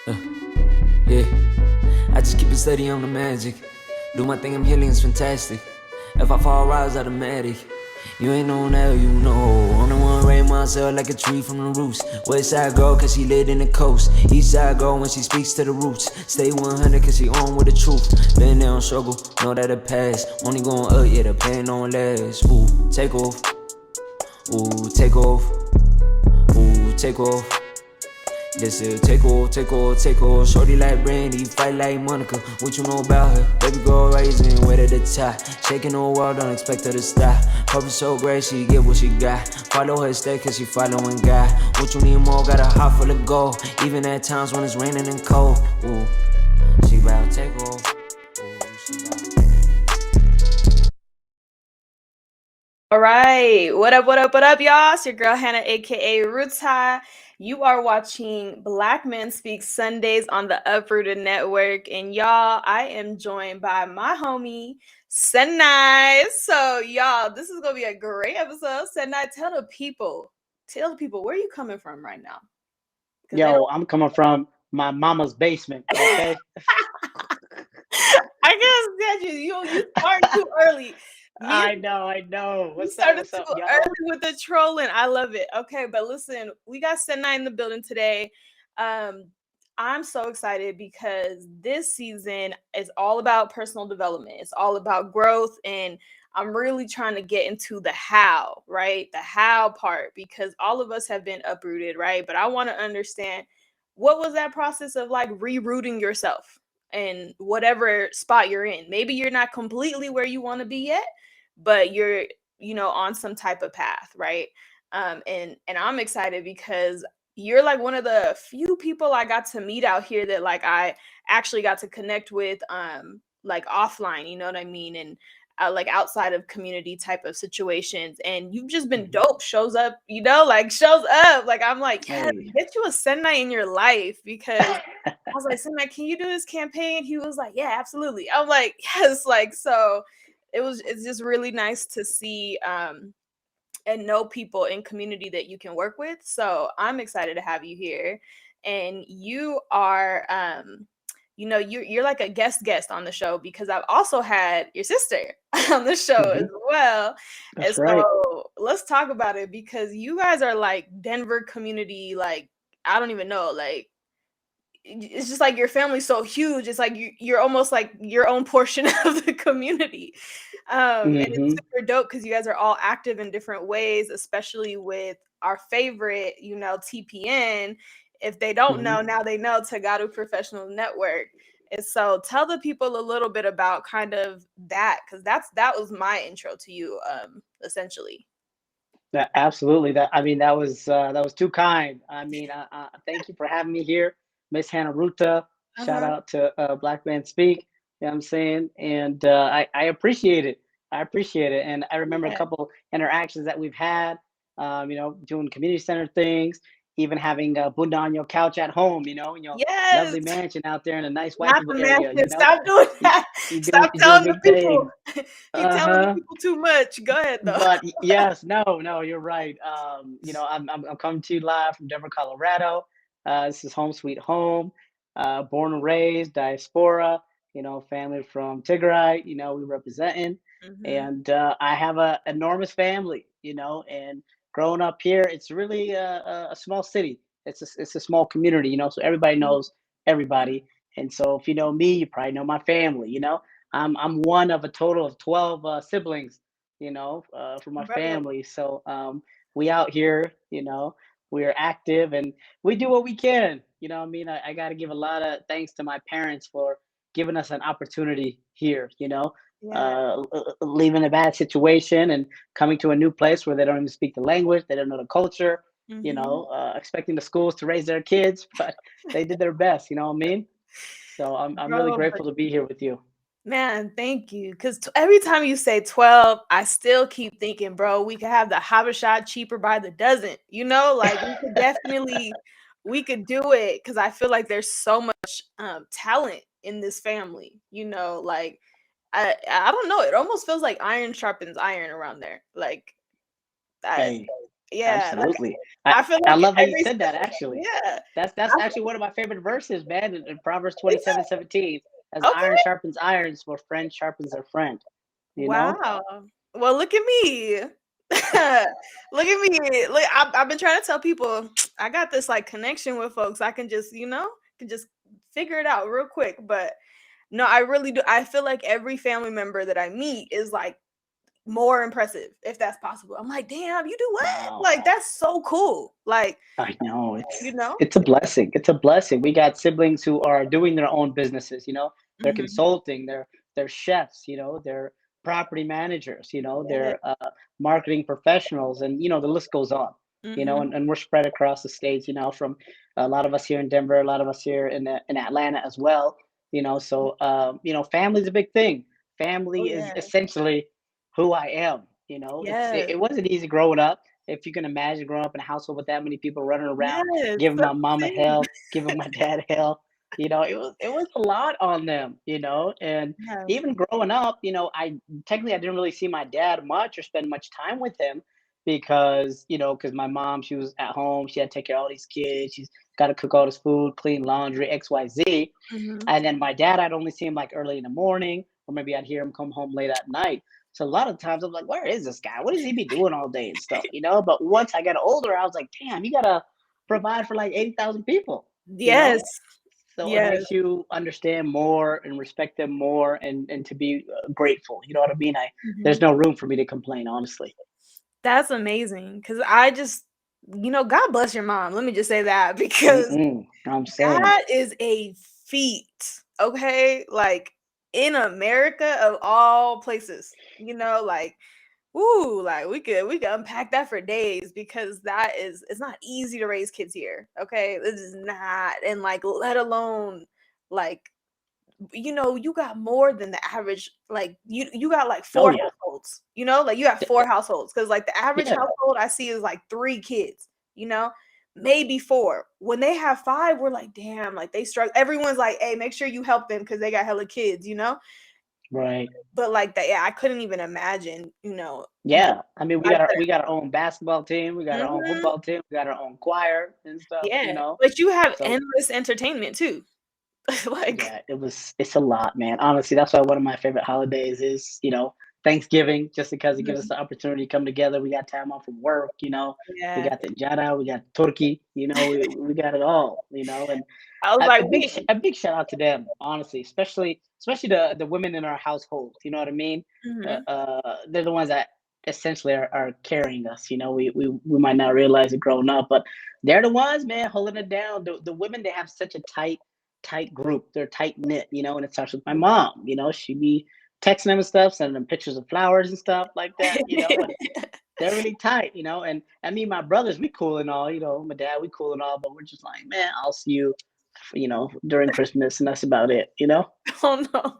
Yeah, I just keep it steady on the magic. Do my thing, I'm healing, it's fantastic. If I fall, rise automatic. You ain't no now, you know. On the one, raise myself like a tree from the roots. West side girl, cause she lit in the coast. East side girl, when she speaks to the roots. Stay 100, cause she on with the truth. Been there on struggle, know that it pass. Only going up, yeah, the pain don't last. Ooh, take off. Ooh, take off. Ooh, take off. This is take off, take off, take off. Shorty like Brandy, fight like Monica. What you know about her? Baby girl rising, way to the top. Shaking the world, don't expect her to stop. Purpose so great, she get what she got. Follow her step, cause she following God. What you need more, got a heart full of gold. Even at times when it's raining and cold. Ooh, she bout take off. Ooh, she bout. All right. What up, what up, what up, y'all? It's your girl Hannah, aka Roots High. You are watching Black Men Speak Sundays on the Uprooted Network. And y'all, I am joined by my homie, Senaye. So, y'all, this is gonna be a great episode. Senaye, tell the people where you coming from right now. Because they Yo, don't I'm coming from my mama's basement, okay? I guess that you started too early. Me and I know. You started What's up, too y'all? early with the trolling. I love it. Okay, but listen, we got Senaye in the building today. Um, I'm so excited because this season is all about personal development. It's all about growth, and I'm really trying to get into the how, right? The how part, because all of us have been uprooted, right? But I want to understand what was that process of like rerouting yourself and whatever spot you're in. Maybe you're not completely where you want to be yet, but you're on some type of path, right? And I'm excited because you're like one of the few people I got to meet out here that like I actually got to connect with like offline, you know what I mean? And like outside of community type of situations, and you've just been Mhm. dope. Shows up like I'm like, yes, Hey. get you a Senai in your life. Because I was like, Senai, can you do this campaign? He was like, yeah, absolutely. I'm like, yes. Like, so it's just really nice to see and know people in community that you can work with. So I'm excited to have you here. And you are you're like a guest on the show, because I've also had your sister on the show as Mhm. well. And That's right. so let's talk about it, because you guys are like Denver community, like I don't even know, like it's just like your family's so huge. It's like you're almost like your own portion of the community. And it's Mhm. super dope because you guys are all active in different ways, especially with our favorite, TPN. If they don't Mhm. know, now they know, Tagadu Professional Network. And so tell the people a little bit about kind of that, because that was my intro to you, essentially. Absolutely. That was too kind. Thank you for having me here, Miss Hannah Ruta. Shout Uh-huh. out to Black Man Speak. You know what I'm saying? And I appreciate it. I appreciate it. And I remember a Yeah. couple interactions that we've had. Doing community center things, even having Bunda on your couch at home. In your Yes. lovely mansion out there in a nice white Not people the area. mansion. Stop doing You, that. you doing Stop you doing telling the big people. things. You're Uh telling the huh. people too much. Go ahead though. But yes, no, you're right. I'm coming to you live from Denver, Colorado. This is home sweet home. Born and raised, diaspora. Family from Tigray. We representing, Mhm. and I have a enormous family. And growing up here, it's really a small city. It's a small community. So everybody Mhm. knows everybody. And so if you know me, you probably know my family. I'm one of a total of 12 siblings, for my Bro. family. So we out here, we're active and we do what we can. What I mean, I got to give a lot of thanks to my parents for giving us an opportunity here, Yeah. leaving a bad situation and coming to a new place where they don't even speak the language, they don't know the culture, Mhm. expecting the schools to raise their kids, but they did their best, you know what I mean? So I'm really Bro, but grateful to be here with you. man, thank you. Because every time you say 12, I still keep thinking, bro, we could have the Habesha cheaper by the dozen. Like we could do it, because I feel like there's so much talent in this family. Like I don't know. It almost feels like iron sharpens iron around there. Like I Hey. Yeah, like Absolutely. I feel I like love how you every said that single actually. yeah. That's I actually one of my favorite verses, man, in Proverbs is it? 27:17. As iron Okay. sharpens iron, so a friend sharpens their friend. You know? Wow. Well, look at me. Look at me. Look, I've been trying to tell people I got this like connection with folks. I can just, can just figure it out real quick. But no, I really do. I feel like every family member that I meet is like more impressive, if that's possible. I'm like, damn, you do what? Wow. Like, that's so cool. Like, I know you know? it's a blessing. It's a blessing. We got siblings who are doing their own businesses, they're Hmm. consulting, they're chefs, they're property managers, Yeah. they're marketing professionals, and the list goes on. Hmm. And we're spread across the states, from a lot of us here in Denver, a lot of us here in Atlanta as well. So family's a big thing. Oh Family is yeah. essentially who I am. Yes. It wasn't easy growing up, if you can imagine growing up in a household with that many people running around, Yes. giving That's my the mama thing. hell, giving my dad hell, it was a lot on them, and Yeah. even growing up, I didn't really see my dad much or spend much time with him because my mom, she was at home, she had to take care of all these kids, she's got to cook all this food, clean laundry, XYZ. Hmm. And then my dad, I'd only see him like early in the morning, or maybe I'd hear him come home late at night. So a lot of times I'm like, where is this guy? What does he be doing all day and stuff? But once I got older, I was like, damn, you gotta provide for like 80,000 people, you Yes. know? So it Yes. makes you understand more and respect them more, and to be grateful. You know what I mean? There's Mhm. no room for me to complain, honestly. That's amazing because I just, God bless your mom. Let me just say that because I'm saying, that is a feat, okay? Like in America of all places, like, ooh, like we could unpack that for days because it's not easy to raise kids here, okay? This is not, and like let alone like you got more than the average, like you got like oh four yeah, households, like you have four households because like the average yeah, household I see is like three kids, you know, maybe four. When they have five, we're like, damn, like they struggle. Everyone's like, hey, make sure you help them because they got hella kids. right. But like that, yeah, I couldn't even imagine, like Yeah, I mean, we I got our could. we got our own basketball team, we got our own Mhm. football team, we got our own choir and stuff, Yeah, but you have So endless entertainment too. Like, yeah, it's a lot, man. Honestly, that's why one of my favorite holidays is, Thanksgiving, just because it gives us mhm, the opportunity to come together. We got time off from work. We yeah. got the jara, we got turkey, we got it all. And I was a, like, a big we. sh- a big shout out to them, honestly, especially the women in our household. You know what I mean? Mhm. They're the ones that essentially are carrying us. We might not realize it growing up, but they're the ones, man, holding it down. The women, they have such a tight group. They're tight knit, and it starts with my mom. She be texting them and stuff, sending them pictures of flowers and stuff like that. And they're really tight. And I mean, my brothers, we cool and all. My dad, we cool and all, but we're just like, man, I'll see you, during Christmas, and that's about it. Oh no.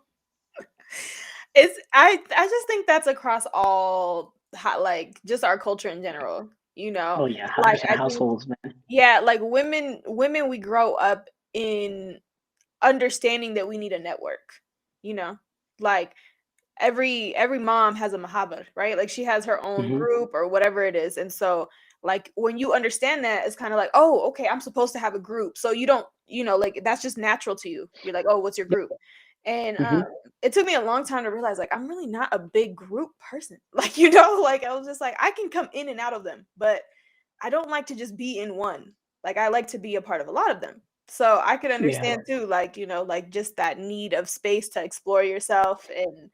I just think that's across all like just our culture in general, Oh yeah, like 100% I think, households, man. yeah, like women we grow up in understanding that we need a network, you know like every mom has a mahabar, right? Like she has her own Hmm. group or whatever it is. And so like when you understand that, it's kind of like, oh, okay, I'm supposed to have a group. So you don't, like that's just natural to you. You're like, oh, what's your group? And Hmm. it took me a long time to realize like I'm really not a big group person. Like, like I was just like, I can come in and out of them, but I don't like to just be in one. Like I like to be a part of a lot of them. So I could Yeah, understand too, like, like just that need of space to explore yourself and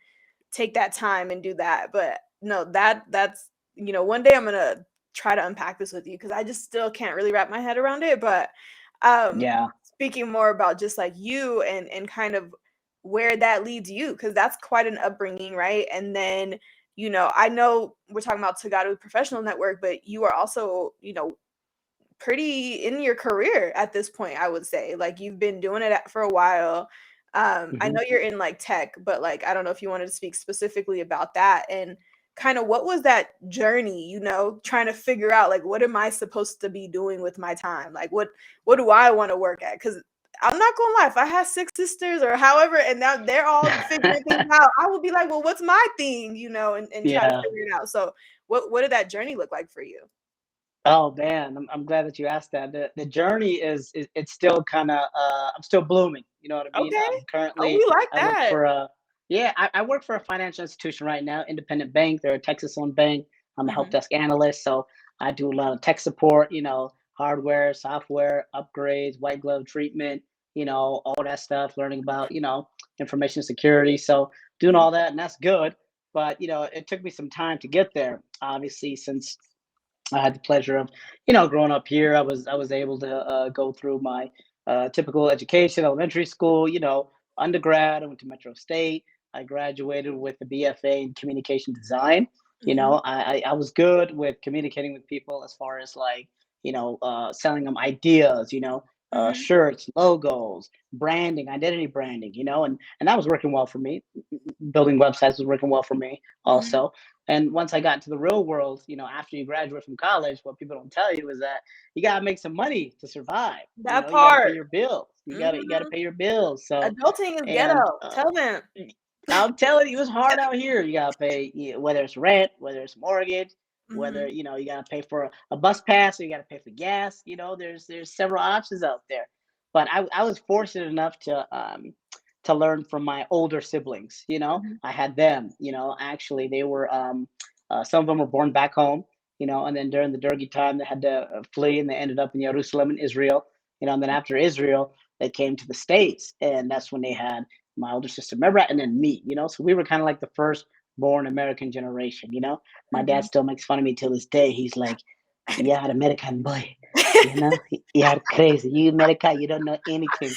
take that time and do that. But no, that's one day I'm gonna try to unpack this with you because I just still can't really wrap my head around it. But yeah, speaking more about just like you and kind of where that leads you, because that's quite an upbringing, right? And then, I know we're talking about Tagadu Professional Network, but you are also, pretty in your career at this point, I would say. Like you've been doing it for a while. I hmm know you're in like tech, but like I don't know if you wanted to speak specifically about that and kind of what was that journey, trying to figure out like what am I supposed to be doing with my time? Like what do I want to work at? Because I'm not gonna lie, if I had six sisters or however, and now they're all figuring things out, I would be like, well, what's my thing, and try to yeah. figure it out. So what did that journey look like for you? Oh man, I'm glad that you asked that. The journey is it's still kind of I'm still blooming. You know what I mean? Okay. Oh, we Currently like I work that. for a yeah I work for a financial institution right now, independent bank. They're a Texas-owned bank. I'm a help Mhm. desk analyst, so I do a lot of tech support. Hardware, software upgrades, white glove treatment. All that stuff. Learning about information security. So doing Mhm. all that, and that's good. But it took me some time to get there. Obviously, since I had the pleasure of, growing up here. I was able to go through my typical education, elementary school, undergrad. I went to Metro State. I graduated with a BFA in communication design. Mhm. I was good with communicating with people as far as like, selling them ideas, Mhm. shirts, logos, branding, identity branding, and that was working well for me. Building websites was working well for me Mhm. also. And once I got into the real world, after you graduate from college, what people don't tell you is that you gotta make some money to survive. That You gotta pay part. your bills. You gotta Mhm. pay your bills. So, Adulting is and ghetto. Tell them. I'm telling you, it's hard out here. You gotta pay whether it's rent, whether it's mortgage, whether Mhm. you gotta pay for a bus pass, or you gotta pay for gas. There's several options out there. But I was fortunate enough to learn from my older siblings. Mhm. I had them. Actually, they were some of them were born back home. And then during the Dergi time, they had to flee, and they ended up in Jerusalem in Israel. And then after Israel, they came to the States, and that's when they had my older sister, remember, and then me, so we were kind of like the first born American generation. My dad Mhm. still makes fun of me till this day. He's like, "Yeah, American boy, you're crazy. You American, you don't know anything."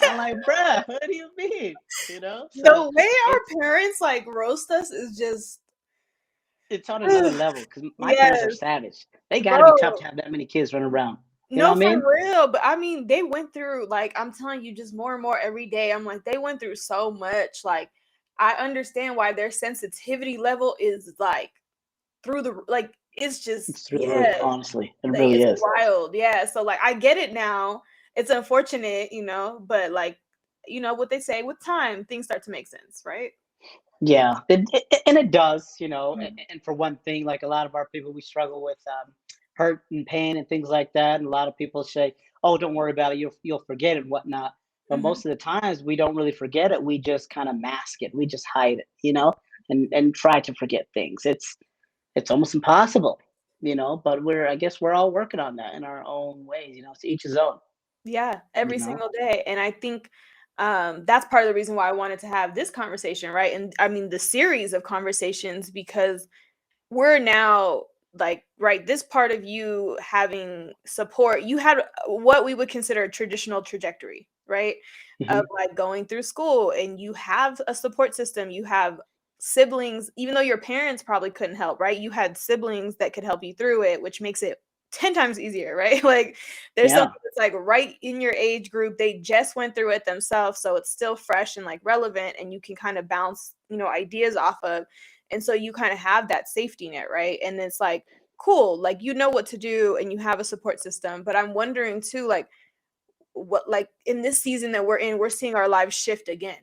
I'm like, "Bruh, what do you mean?" So The way it's our parents, like, roast us is just it's on another level because my parents are yes, savage. They got to be tough bro. to have that many kids running around. You know No, what I for mean? real, but I mean, they went through, like, I'm telling you, just more and more every day. I'm like, they went through so much. Like, I understand why their sensitivity level is like through the like. It's just It's through the yeah, roof, honestly. It like really it's is. wild. Yeah, so like I get it now. It's unfortunate, but like what they say with time, things start to make sense, right? Yeah, and it does, Mhm. and for one thing, like a lot of our people, we struggle with hurt and pain and things like that. And a lot of people say, "Oh, don't worry about it. You'll forget it and whatnot." But Mhm. most of the times, we don't really forget it. We just kind of mask it. We just hide it, and try to forget things. It's almost impossible, But I guess we're all working on that in our own ways. To each his own. Yeah, You every know. single day. And I think that's part of the reason why I wanted to have this conversation, right? And I mean, the series of conversations, because we're now like, right, this part of you having support, you had what we would consider a traditional trajectory, right? Of Hmm. like going through school and you have a support system, you have siblings, even though your parents probably couldn't help, right? You had siblings that could help you through it, which makes it 10 times easier, right? Like there's something Yeah. that's like right in your age group. They just went through it themselves, so it's still fresh and like relevant and you can kind of bounce, ideas off of. And so you kind of have that safety net, right? And it's like cool, like you know what to do and you have a support system. But I'm wondering too, like what like in this season that we're in, we're seeing our lives shift again,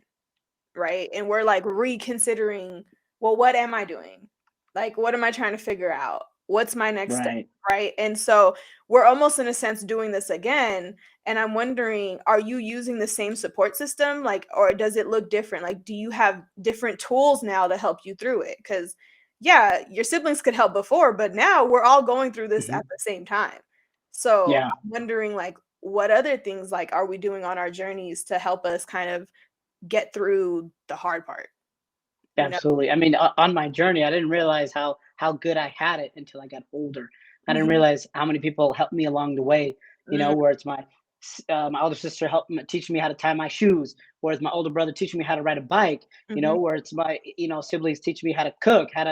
right? And we're like reconsidering, well, what am I doing? Like, what am I trying to figure out? What's my next step? Right. Right. And so we're almost in a sense doing this again. And I'm wondering, are you using the same support system? Like, or does it look different? Like, do you have different tools now to help you through it? Because, yeah, your siblings could help before, but now we're all going through this Hmm. at the same time. So Yeah. I'm wondering, like, what other things like are we doing on our journeys to help us kind of get through the hard part, you know? Absolutely. I mean, on my journey, I didn't realize how good I had it until I got older. I didn't Mhm, realize how many people helped me along the way. mm, Where it's my older sister helped me, teach me how to tie my shoes, whereas my older brother teaching me how to ride a bike. mhm, Where it's my siblings teach me how to cook, how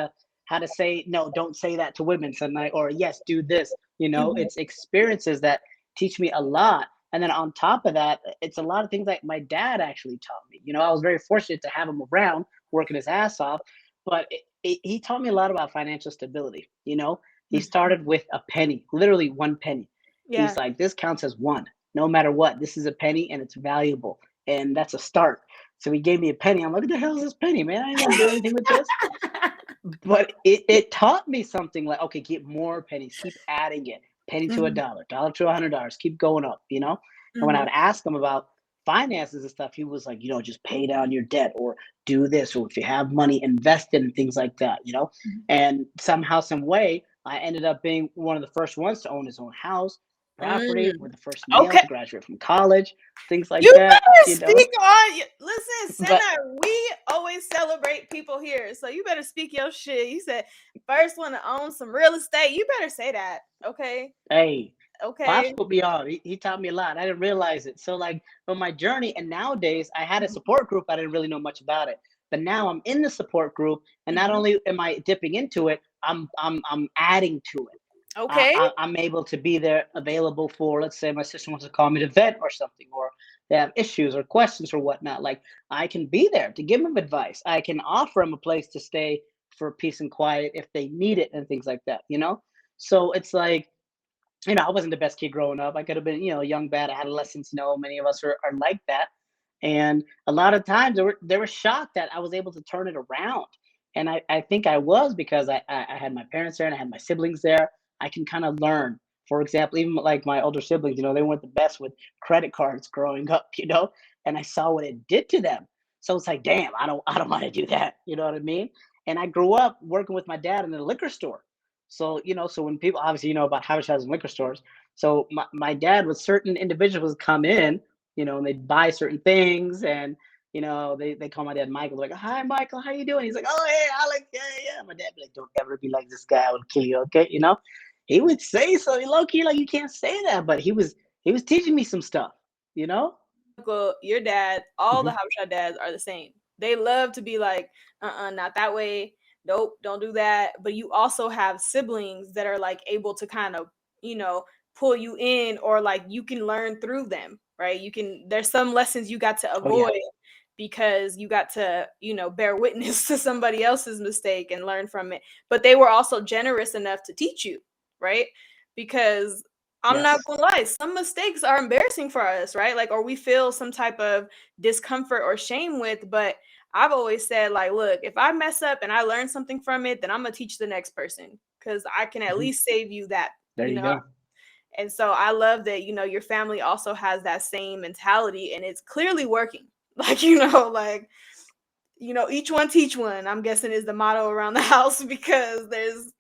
to say no, don't say that to women tonight, or yes, do this. mhm, It's experiences that teach me a lot. And then on top of that, it's a lot of things like my dad actually taught me. I was very fortunate to have him around working his ass off. But he taught me a lot about financial stability. He mhm. started with a penny, literally one penny. He's Yeah. like, this counts as one, no matter what. This is a penny and it's valuable. And that's a start. So he gave me a penny. I'm like, what the hell is this penny, man? I ain't gonna do anything with this. But it taught me something like, okay, get more pennies, keep adding it, penny to a Mhm, dollar, dollar to $100, keep going up, you know? And when I mhm, would ask him about finances and stuff, he was like, just pay down your debt or do this, or if you have money, invest it and things like that, you know? mhm. And somehow, some way, I ended up being one of the first ones to own his own house, property, Mm. with the first male Okay. to graduate from college, things like You that, better you know? speak on listen, But Senna, we always celebrate people here. So you better speak your shit. You said first one to own some real estate. You better say that. Okay. hey, Pops Okay. put me on. He taught me a lot. I didn't realize it. So like on my journey, and nowadays I had a Mhm, support group. I didn't really know much about it, but now I'm in the support group, and not mhm. only am I dipping into it, I'm adding to it. Okay. I'm able to be there, available for, let's say my sister wants to call me to vent or something, or they have issues or questions or whatnot. Like I can be there to give them advice. I can offer them a place to stay for peace and quiet if they need it and things like that. So it's like, I wasn't the best kid growing up. I could have been, young, bad adolescents. Many of us are like that. And a lot of times they were shocked that I was able to turn it around. And I think I was because I had my parents there and I had my siblings there. I can kind of learn. For example, even like my older siblings, they weren't the best with credit cards growing up, and I saw what it did to them. So it's like, damn, I don't want to do that. You know what I mean? And I grew up working with my dad in a liquor store. So when people, obviously, about habit shops and liquor stores. So my dad, with certain individuals come in, and they'd buy certain things, and they call my dad Michael. They're like, "Hi, Michael, how you doing?" He's like, "Oh, hey, Alex, yeah, yeah." My dad be like, "Don't ever be like this guy. I would kill you." Okay, he would say so low key, like, you can't say that, but he was teaching me some stuff, you know. Uncle, your dad, all the Hmm. Habesha dads are the same. They love to be like, not that way. Nope, don't do that. But you also have siblings that are like able to kind of, you know, pull you in or like you can learn through them, right? There's some lessons you got to Oh yeah, avoid because you got to, bear witness to somebody else's mistake and learn from it. But they were also generous enough to teach you, right? Because I'm not yes. gonna lie, some mistakes are embarrassing for us, right? Like, or we feel some type of discomfort or shame with. But I've always said, like, look, if I mess up and I learn something from it, then I'm gonna teach the next person because I can at Hmm. least save you that, There you you know. go. And so I love that, your family also has that same mentality and it's clearly working. Like, each one teach one, I'm guessing is the motto around the house because there's.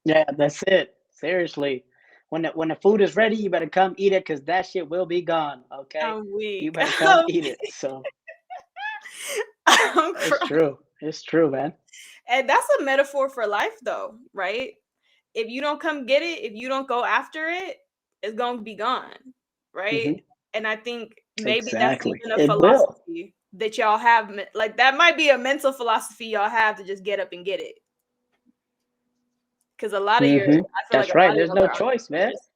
Yeah, that's it. Seriously. When the food is ready, you better come eat it because that shit will be gone. Okay. I'm You weak. better come eat it. So I'm it's crying. true. It's true, man. And that's a metaphor for life, though, right? If you don't come get it, if you don't go after it, it's going to be gone, right? Hmm. And I think maybe that's Exactly. even a It will. philosophy that y'all have. Like, that might be a mental philosophy y'all have to just get up and get it. Because Hmm. I feel like That's a lot right. of There's y'all no are choice, man. entrepreneurs.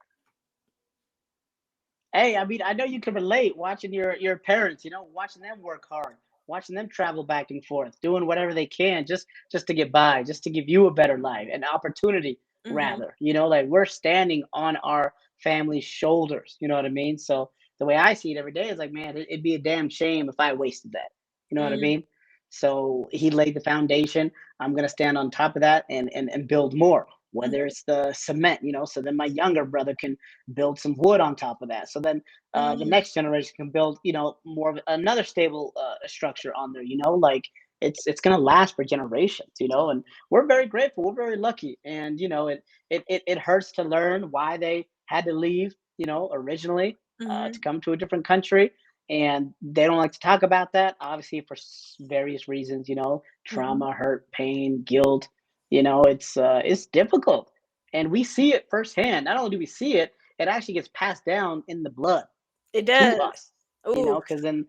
Hey, I mean, I know you can relate watching your parents, watching them work hard, watching them travel back and forth, doing whatever they can just to get by, just to give you a better life, an opportunity Hmm. rather. Like we're standing on our family's shoulders, you know what I mean? So the way I see it every day is like, man, it'd be a damn shame if I wasted that. You know what I Hmm. mean? So he laid the foundation. I'm gonna stand on top of that and build more, whether it's the cement, so then my younger brother can build some wood on top of that. So then the Hmm. next generation can build, more of another stable structure on there. Like it's gonna last for generations. And we're very grateful. We're very lucky, and it hurts to learn why they had to leave. Originally to Hmm. come to a different country. And they don't like to talk about that, obviously, for various reasons. Hmm. Trauma, hurt, pain, guilt. It's difficult, and we see it firsthand. Not only do we see it, it actually gets passed down in the blood It to does. us, Ooh. because then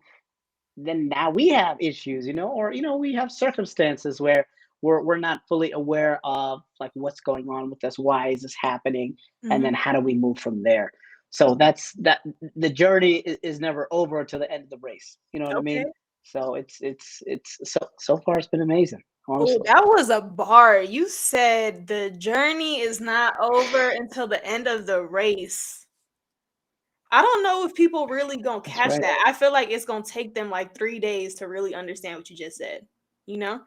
now we have issues, or we have circumstances where we're not fully aware of like what's going on with us, why is this happening, and then Hmm. how do we move from there. So that's that. The journey is never over to the end of the race. You know what I Okay. mean? So it's so far it's been amazing, Oh, honestly. that was a bar. You said the journey is not over until the end of the race. I don't know if people really gonna That's catch right. that. I feel like it's gonna take them like 3 days to really understand what you just said, you know?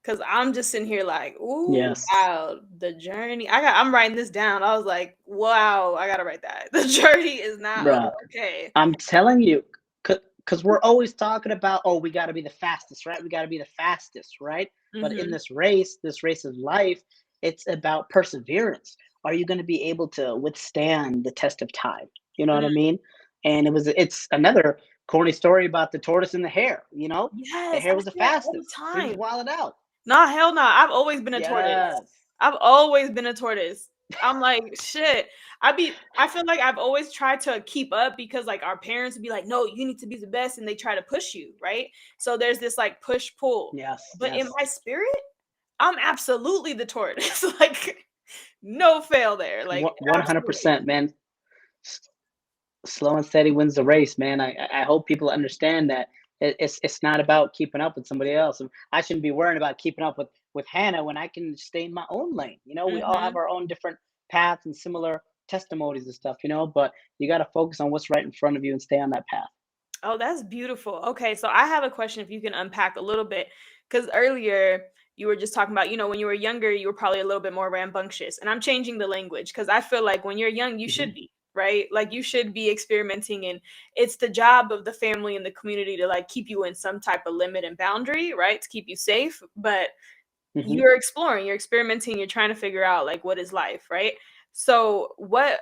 Cause I'm just sitting here like, ooh, Yes, wow, the journey. I'm writing this down. I was like, wow, I gotta write that. The journey is not over. bruh. Okay. I'm telling you, because we're always talking about, oh, we got to be the fastest, right? We got to be the fastest, right? But in Mm-hmm. this race of life, it's about perseverance. Are you going to be able to withstand the test of time? You know what I mean? And it's another corny story about the tortoise and the hare. You know, the Yes, I hare was the say that all the fastest. He was time. wilding out. Nah, hell no. I've always been a tortoise. Yes. I've always been a tortoise. I'm like, shit. I feel like I've always tried to keep up because like our parents would be like, no, you need to be the best, and they try to push you, right? So there's this like push pull. Yes. But in Yes. my spirit, I'm absolutely the tortoise. Like, no fail there. Like, One hundred absolutely. percent, man. Slow and steady wins the race, man. I hope people understand that it's not about keeping up with somebody else. And I shouldn't be worrying about keeping up with Hannah when I can stay in my own lane. You know, we all have Hmm. our own different paths and similar testimonies and stuff. You know, but you got to focus on what's right in front of you and stay on that path. Oh, that's beautiful. Okay, so I have a question if you can unpack a little bit. Because earlier you were just talking about, when you were younger, you were probably a little bit more rambunctious. And I'm changing the language because I feel like when you're young, you Hmm. should be, right? Like you should be experimenting, and it's the job of the family and the community to like keep you in some type of limit and boundary, right? To keep you safe. But Hmm. you're exploring, you're experimenting, you're trying to figure out like what is life, right? So what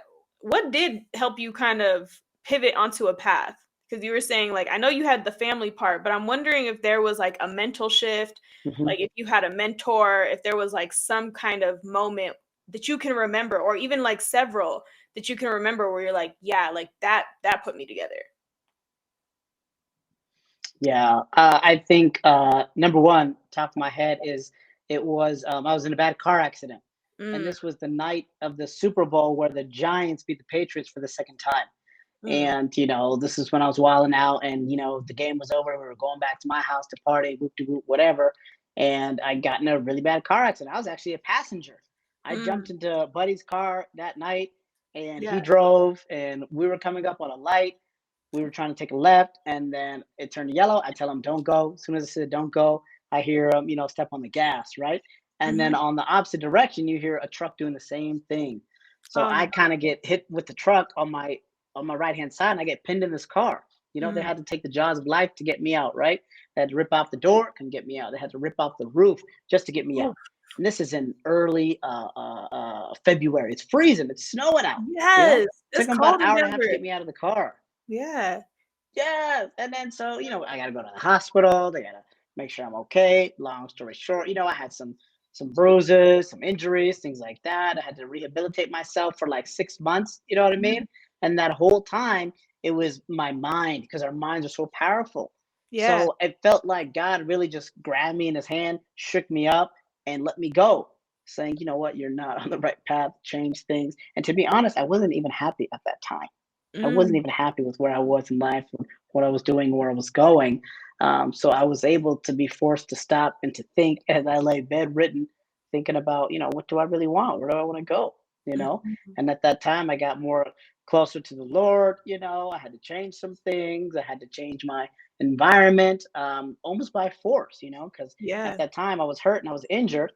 did help you kind of pivot onto a path? Because you were saying like I know you had the family part, but I'm wondering if there was like a mental shift, Hmm. like if you had a mentor, if there was like some kind of moment that you can remember, or even like several that you can remember where you're like, yeah, like that put me together. Yeah, I think number one, top of my head is it was I was in a bad car accident, and Mm, this was the night of the Super Bowl where the Giants beat the Patriots for the second time. mm, And this is when I was wilding out, and the game was over. We were going back to my house to party, whoop de whoop, whatever. And I got in a really bad car accident. I was actually a passenger. I jumped mm, into Buddy's car that night, and he yeah. drove, and we were coming up on a light. We were trying to take a left, and then it turned yellow. I tell him, "Don't go." As soon as I said, "Don't go," I hear him, step on the gas, right? And then Hmm. on the opposite direction, you hear a truck doing the same thing. So Oh I no. kind of get hit with the truck on my right hand side, and I get pinned in this car. They Mm, had to take the jaws of life to get me out, right? They had to rip off the door, couldn't get me out. They had to rip off the roof just to get me oof. out. And this is in early February. It's freezing. It's snowing out. You know, Yes, took it's them about cold an in hour and a half to Denver. get me out of the car. Yeah. Yes. And then so, I gotta go to the hospital. They gotta make sure I'm okay. Long story short, I had some bruises, some injuries, things like that. I had to rehabilitate myself for like 6 months, you know what I Mhm. mean? And that whole time it was my mind because our minds are so powerful. Yeah. So it felt like God really just grabbed me in his hand, shook me up, and let me go, saying, you know what, you're not on the right path, change things. And to be honest, I wasn't even happy at that time. I wasn't Mm, even happy with where I was in life, what I was doing, where I was going. So I was able to be forced to stop and to think as I lay bedridden, thinking about, what do I really want? Where do I want to go? You know? mhm. And at that time, I got more closer to the Lord. I had to change some things. I had to change my environment almost by force, because at Yeah. that time I was hurt and I was injured.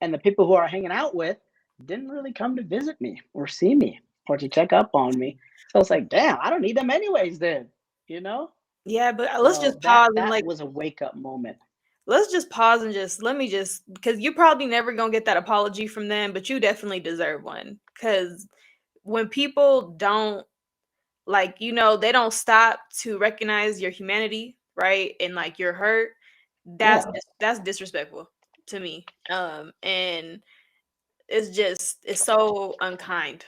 And the people who I hanging out with didn't really come to visit me or see me or to check up on me. So it's like, damn, I don't need them anyways then, you know? Yeah, but, let's So just that pause and, that like, was a wake up moment. let's just pause and just let me just because you probably never gonna get that apology from them, but you definitely deserve one. Because when people don't, like, they don't stop to recognize your humanity, right? And, like, your hurt, Yeah. that's disrespectful to me. And it's so unkind.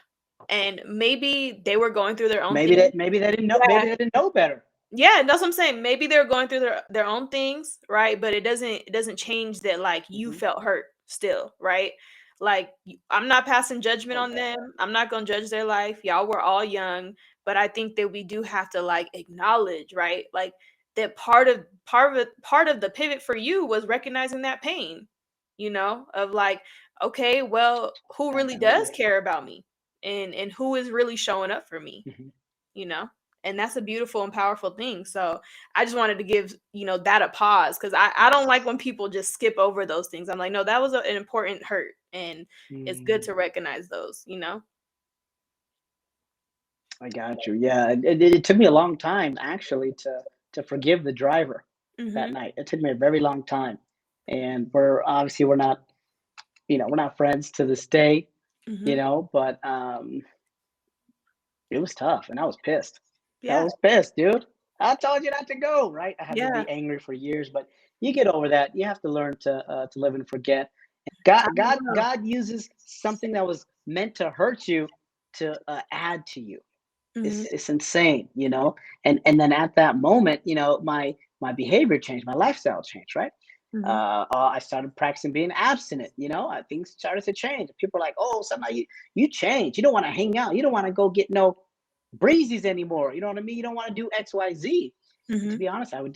And maybe they were going through their own Maybe thing. that maybe they didn't know Yeah. maybe they didn't know better. Yeah, that's what I'm saying. Maybe they're going through their own things, right? But it doesn't change that like you Hmm. felt hurt still, right? Like I'm not passing judgment Oh on yeah. them. I'm not going to judge their life. Y'all were all young, but I think that we do have to like acknowledge, right? Like that part of the pivot for you was recognizing that pain, of like, okay, well, who really does Absolutely. care about me? And who is really showing up for me, Hmm. you know? And that's a beautiful and powerful thing. So I just wanted to give, that a pause, because I don't like when people just skip over those things. I'm like, no, that was an important hurt. And it's good Mm, to recognize those. I got you. Yeah, it took me a long time actually to forgive the driver that Mhm. night. It took me a very long time, and we're not, we're not friends to this day, Mhm. but it was tough, and I was pissed. I Yeah. was pissed, dude. I told you not to go, right? I had to Yeah. be angry for years, but you get over that. You have to learn to live and forget. God, I God, know. God uses something that was meant to hurt you to add to you. Mhm. It's insane, and then at that moment, my behavior changed, my lifestyle changed, right? Mhm. I started practicing being abstinent. Things started to change. People are like, "Oh, somehow you changed. You don't want to hang out. You don't want to go get no breezies anymore. You know what I mean? You don't want to do X, Y, Z." And to Mhm. be honest, I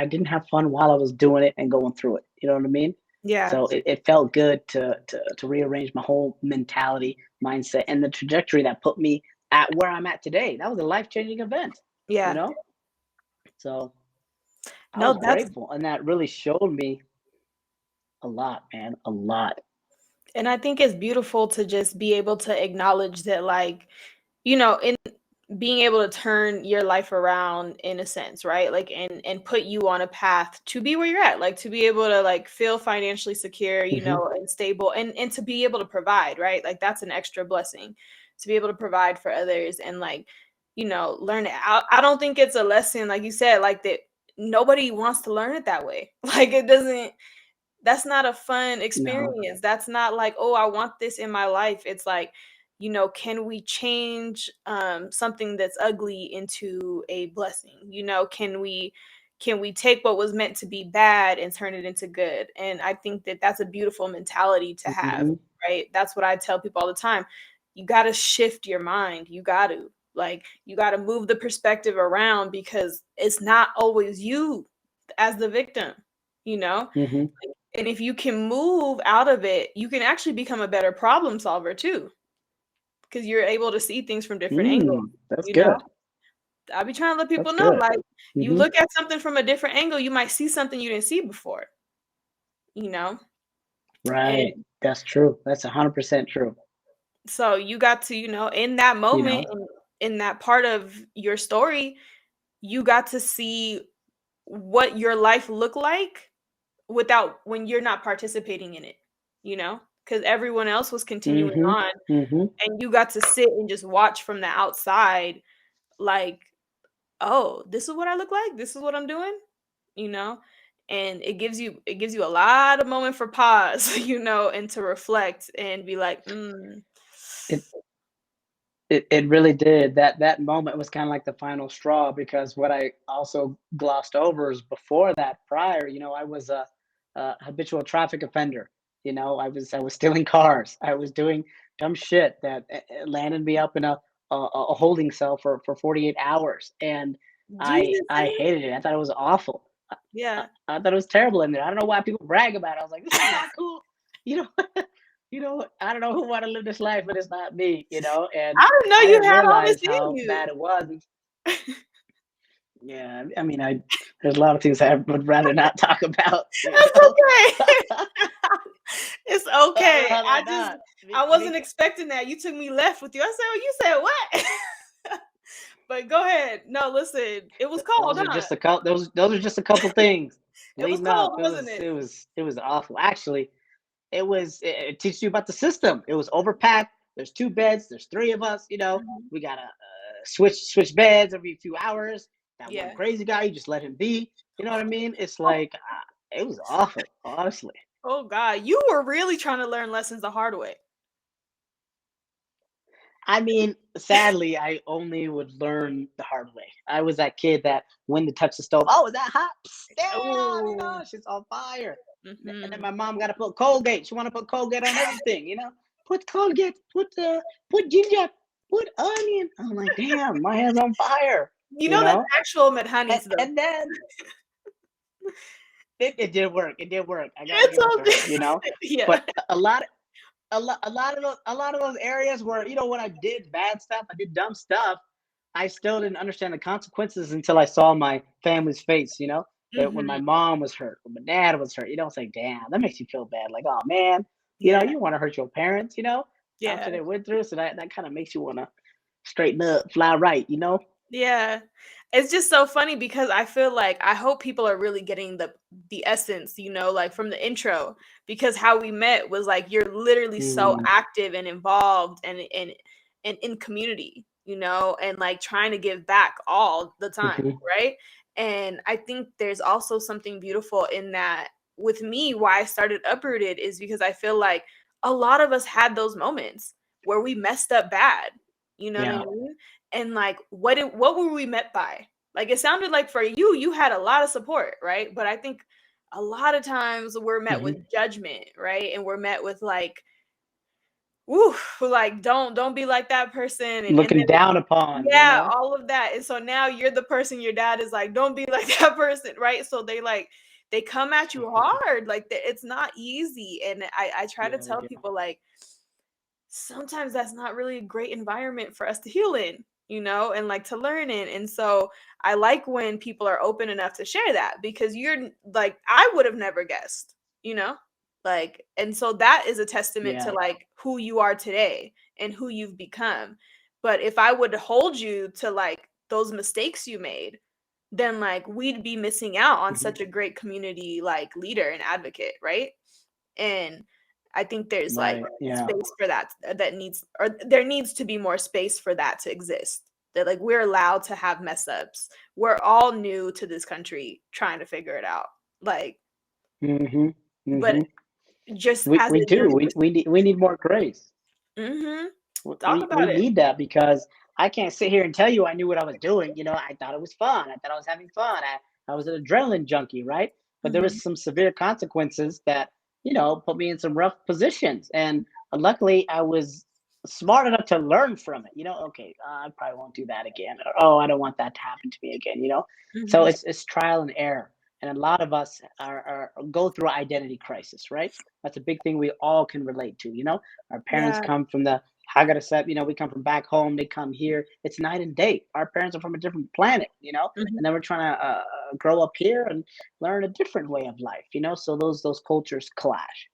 didn't have fun while I was doing it and going through it. You know what I mean? Yeah. So it felt good to rearrange my whole mentality, mindset, and the trajectory that put me at where I'm at today. That was a life changing event. You Yeah. know, so I No, was that's grateful, and that really showed me a lot, man, a lot. and I think it's beautiful to just be able to acknowledge that, like, in being able to turn your life around in a sense, right? Like, and put you on a path to be where you're at, like to be able to like feel financially secure, Hmm. and stable, and to be able to provide, right? Like that's an extra blessing to be able to provide for others, and like, learn it. I don't think it's a lesson, like you said, like that nobody wants to learn it that way. Like it doesn't that's not a fun No. experience. That's not like, "Oh, I want this in my life." It's like, can we change something that's ugly into a blessing? Can we take what was meant to be bad and turn it into good? And I think that that's a beautiful mentality to have, Hmm. right? That's what I tell people all the time. You got to shift your mind. You got to. Like, you got to move the perspective around, because it's not always you as the victim, you know? Hmm. And if you can move out of it, you can actually become a better problem solver too, because you're able to see things from different angles, That's you know? good. I be trying to let That's people know, good. like, you Hmm. look at something from a different angle, you might see something you didn't see before, you know? And Right. That's true. That's 100% true. so you got to, in that You moment, know. in that part of your story, you got to see what your life looked like without when you're not participating in it, because everyone else was continuing Hmm. on. Hmm. And you got to sit and just watch from the outside, like, oh, this is what I look like, this is what I'm doing, you know and it gives you a lot of moment for pause, and to reflect and be like, It it really did. That moment was kind of like the final straw, because what I also glossed over is before that, prior, I was a habitual traffic offender. I was stealing cars. I was doing dumb shit that landed me up in a holding cell for 48 hours, and I Jesus. I hated it. I thought it was awful. I, Yeah. I thought it was terrible in there. I don't know why people brag about it. I was like, this is not cool. You know, I don't know who want to live this life, but it's not me. And I didn't know I you didn't had all this realize in how you. bad it was. Yeah, I mean, there's a lot of things I would rather not talk about. That's okay. It's I'd okay. rather not. I wasn't expecting that. You took me left with you. I said, "Oh, you said what?" But go ahead. No, listen. It was cold, Those are huh? just a couple. Those are just a couple things It was leading cold, up. It wasn't was it? it was it was awful. Actually, it teaches you about the system. It was overpacked. There's two beds. There's three of us. Mhm. We gotta switch beds every few hours. That one Yeah. crazy guy, you just let him be. You know what I mean? It's like it was awful, honestly. Oh God, you were really trying to learn lessons the hard way. I mean, sadly, I only would learn the hard way. I was that kid that when to touch the stove, oh, is that hot? Psst, damn, Oh. she's on fire. And then Mhm. my mom got to put Colgate. She want to put Colgate on everything. Put Colgate, put ginger, put onion. I'm like, damn, my hand's on fire. You You know that's know, actual and Medhanis though. and then it did work. It did work. I gotta It's give it all to her. good. Yeah. But a lot of those areas where when I did bad stuff, I did dumb stuff. I still didn't understand the consequences until I saw my family's face, you know? That when my Mhm. mom was hurt, when my dad was hurt, it's like, damn, that makes you feel bad. Like, oh man, Yeah. you want to hurt your parents, Yeah. after they went through. So that kind of makes you want to straighten up, fly right, Yeah. It's just so funny because I feel like I hope people are really getting the essence, like from the intro, because how we met was like you're literally so Mm, active and involved and in community, and like trying to give back all the time, hmm. right? And I think there's also something beautiful in that with me. Why I started Uprooted is because I feel like a lot of us had those moments where we messed up bad. You know what I Yeah. mean? And like what were we met by? Like it sounded like for you had a lot of support, right? But I think a lot of times we're met Hmm. with judgment, right? And we're met with like, woo, like don't be like that person, and Looking then down upon, yeah, all of that. And so now you're the person your dad is like, don't be like that person, right? So they come at you hard, like it's not easy. And I try to Yeah, they tell do. people like sometimes that's not really a great environment for us to heal in, and like to learn in. And so I like when people are open enough to share that because you're like, I would have never guessed, you know? Like, and so that is a testament to Yeah. like who you are today and who you've become. But if I would hold you to like those mistakes you made, then like we'd be missing out on Hmm. such a great community like leader and advocate, right? And I think there's like Right. Yeah. space for that needs, or there needs to be more space for that to exist. That like we're allowed to have mess ups. We're all new to this country trying to figure it out. Like, Hmm. but Hmm. just as We a do. young We need more grace. mm-hmm. Talk We about it. need that because I can't sit here and tell you I knew what I was doing. I thought it was fun. I thought I was having fun. I was an adrenaline junkie, right? But there Mm-hmm. was some severe consequences that, put me in some rough positions. And luckily I was smart enough to learn from it. Okay, I probably won't do that again. Or, oh, I don't want that to happen to me again. So Mm-hmm. it's trial and error. And a lot of us go through identity crisis, right? That's a big thing we all can relate to. Our parents Yeah. come from the I gotta set, we come from back home, they come here. It's night and day. Our parents are from a different planet, Mm-hmm. and then we're trying to grow up here and learn a different way of life. So those cultures clash,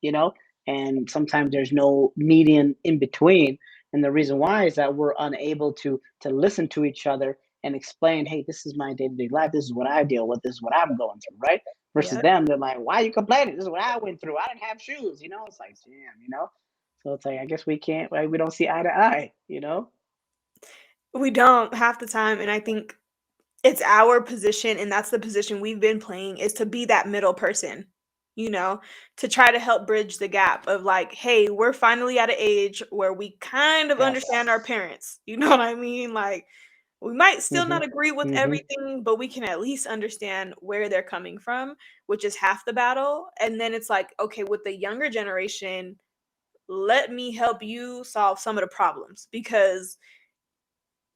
and sometimes there's no median in between. And the reason why is that we're unable to listen to each other and explain, hey, this is my day-to-day life. This is what I deal with. This is what I'm going through, right? Versus Yeah. them, they're like, why are you complaining? This is what I went through. I didn't have shoes. It's like, damn. So it's like I guess we can't like we don't see eye to eye. We don't half the time. And I think it's our position, and that's the position we've been playing, is to be that middle person, to try to help bridge the gap of like, hey, we're finally at an age where we kind of understand our Yes. parents. You know what I mean? Like, we might still not Mhm. agree with Mhm. everything, but we can at least understand where they're coming from, which is half the battle. And then it's like, okay, with the younger generation, let me help you solve some of the problems because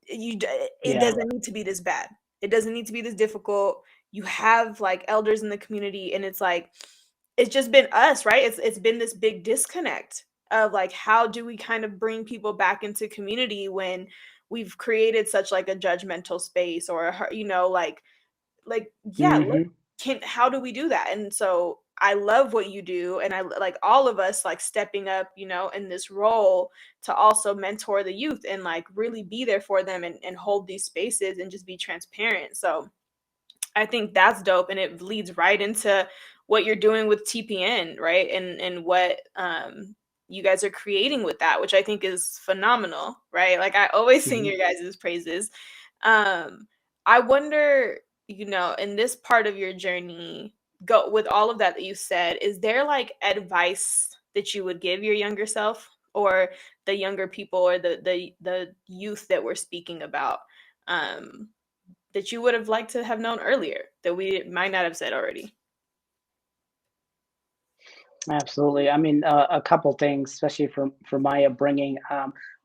it Yeah. doesn't need to be this bad. It doesn't need to be this difficult. You have like elders in the community, and it's like it's just been us, right? It's been this big disconnect of like how do we kind of bring people back into community when we've created such like a judgmental space or like yeah, Mhm. can how do we do that? And so I love what you do, and I like all of us like stepping up, in this role to also mentor the youth and like really be there for them and hold these spaces and just be transparent. So I think that's dope, and it leads right into what you're doing with TPN, right? And what you guys are creating with that, which I think is phenomenal, right? Like I always sing Mhm. your guys' praises. Um, I wonder, in this part of your journey, go with all of that you said, is there like advice that you would give your younger self or the younger people or the youth that we're speaking about? Um, that you would have liked to have known earlier that we might not have said already? Absolutely. I mean, a couple things, especially for my upbringing.